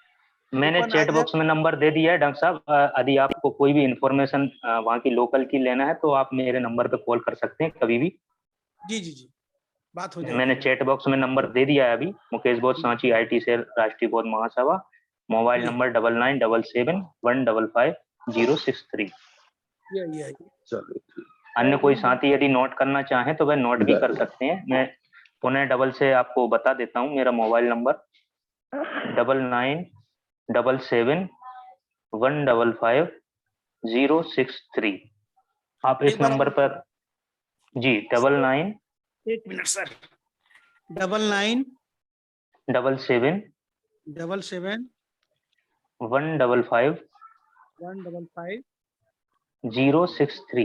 मैंने चैट बॉक्स में नंबर दे दिया है डॉक्टर साहब, यदि आपको कोई भी इंफॉर्मेशन वहाँ की लोकल की लेना है तो आप मेरे नंबर पे कॉल कर सकते हैं कभी भी। जी जी जी, बात हो जाएगी। मैंने चैट बॉक्स में नंबर दे दिया है अभी, मुकेश बौद्ध सांची IT से राष्ट्रीय बौद्ध महासभा, मोबाइल नंबर 9977155063। अन्य कोई साथी यदि नोट करना चाहें तो वह नोट भी कर सकते हैं। मैं पुनः डबल से आपको बता देता हूँ, मेरा मोबाइल नंबर 9977155063। आप इस नंबर पर जी 99 एक मिनट सर, 99 77 77 155 155 063।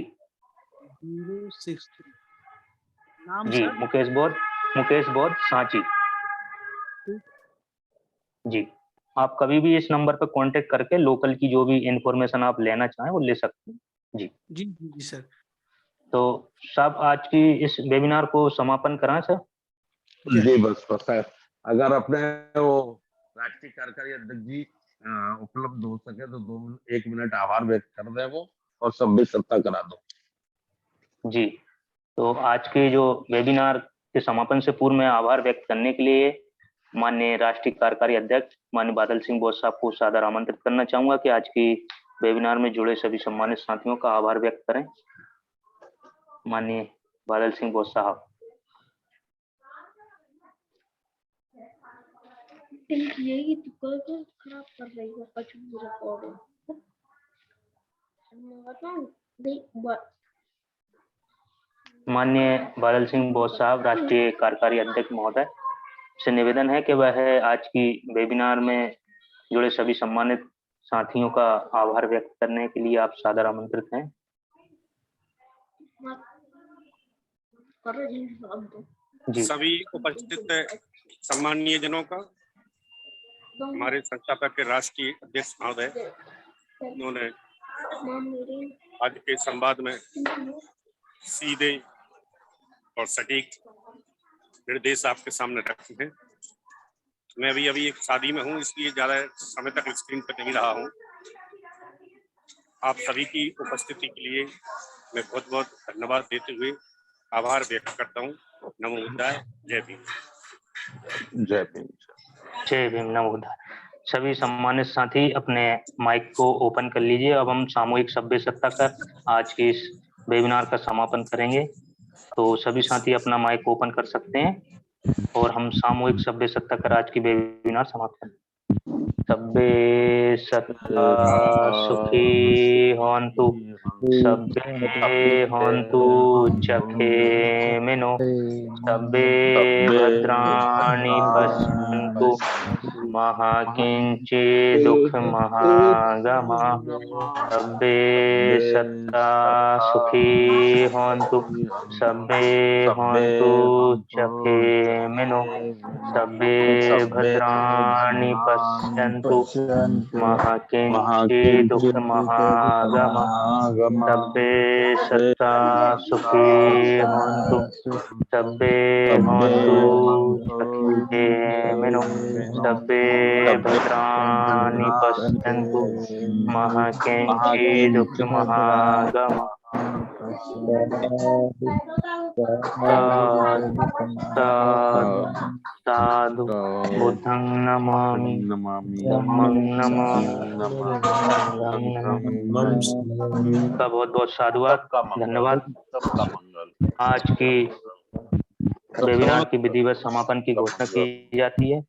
063। नाम जी, सर? मुकेश बौद्ध सांची। जी, आप कभी भी इस नंबर पर कांटेक्ट करके लोकल की जो भी इंफॉर्मेशन आप लेना चाहें वो ले सकते हैं। जी जी जी जी सर। तो साहब आज की इस वेबिनार को समापन कराएं सर। जी बस है। अगर अपने वो राष्ट्रीय कार्यकारी अध्यक्ष जी उपलब्ध हो सके तो 1 मिनट आभार व्यक्त कर दें वो और संबित सत्ता करा दो। जी, तो आज के जो वेबिनार के समापन से पूर्व मैं आभार व्यक्त करने के लिए माननीय राष्ट्रीय कार्यकारी अध्यक्ष माननीय बादल सिंह बोस साहब को सादर आमंत्रित करना चाहूंगा कि आज की वेबिनार में जुड़े सभी सम्मानित साथियों का आभार व्यक्त करें। माननीय बादल सिंह बोस साहब। यही तो खराब कर रही है माननीय बादल सिंह बोस साहब राष्ट्रीय कार्यकारी अध्यक्ष महोदय से निवेदन है कि वह आज की वेबिनार में जुड़े सभी सम्मानित साथियों का आभार व्यक्त करने के लिए आप सादर आमंत्रित हैं। सभी उपस्थित सम्मानीय जनों का हमारे संस्थापक के राष्ट्रीय अध्यक्ष महोदय उन्होंने आज के संवाद में सीधे और सटीक निर्देश आपके सामने रखे हैं। मैं अभी एक शादी में हूँ, इसलिए ज्यादा समय तक स्क्रीन पर नहीं रहा हूँ। आप सभी की उपस्थिति के लिए मैं बहुत बहुत धन्यवाद देते हुए आभार व्यक्त करता हूँ। नमो बुद्धाय। जय भीम। जय भीम। जय भीम। नमो बुद्धाय। सभी सम्मानित साथी अपने माइक को ओपन कर लीजिए। अब हम सामूहिक सभ्य सत्ता कर आज के इस वेबिनार का समापन करेंगे। तो सभी साथी अपना माइक ओपन कर सकते हैं और हम सामूहिक सभ्य सत्ता कर आज की वेबिनार समाप्त करें। सभ्य सत्ता सुखी होन्तु, सभ्ये होन्तु सुखिनो, सभ्ये भद्राणि पश्यन्तु मा किंचित् दुःखमागमः। सभ्ये सत्ता सुखी होन्तु, सभ्ये होन्तु सुखिनो, सभ्ये भद्राणि पश्यन्तु मा किंचित् दुःखमागमः। सभ्ये सत्ता सुखी होन्तु, सभ्ये होन्तु सुखिनो, सभ्ये भद्राणि पश्यन्तु मा किंचित् दुःखमागमः। साधु बुद्धं नमामि, धम्मं नमामि। का बहुत बहुत साधुवाद, धन्यवाद। आज की वेबिनार की विधिवत समापन की घोषणा की जाती है।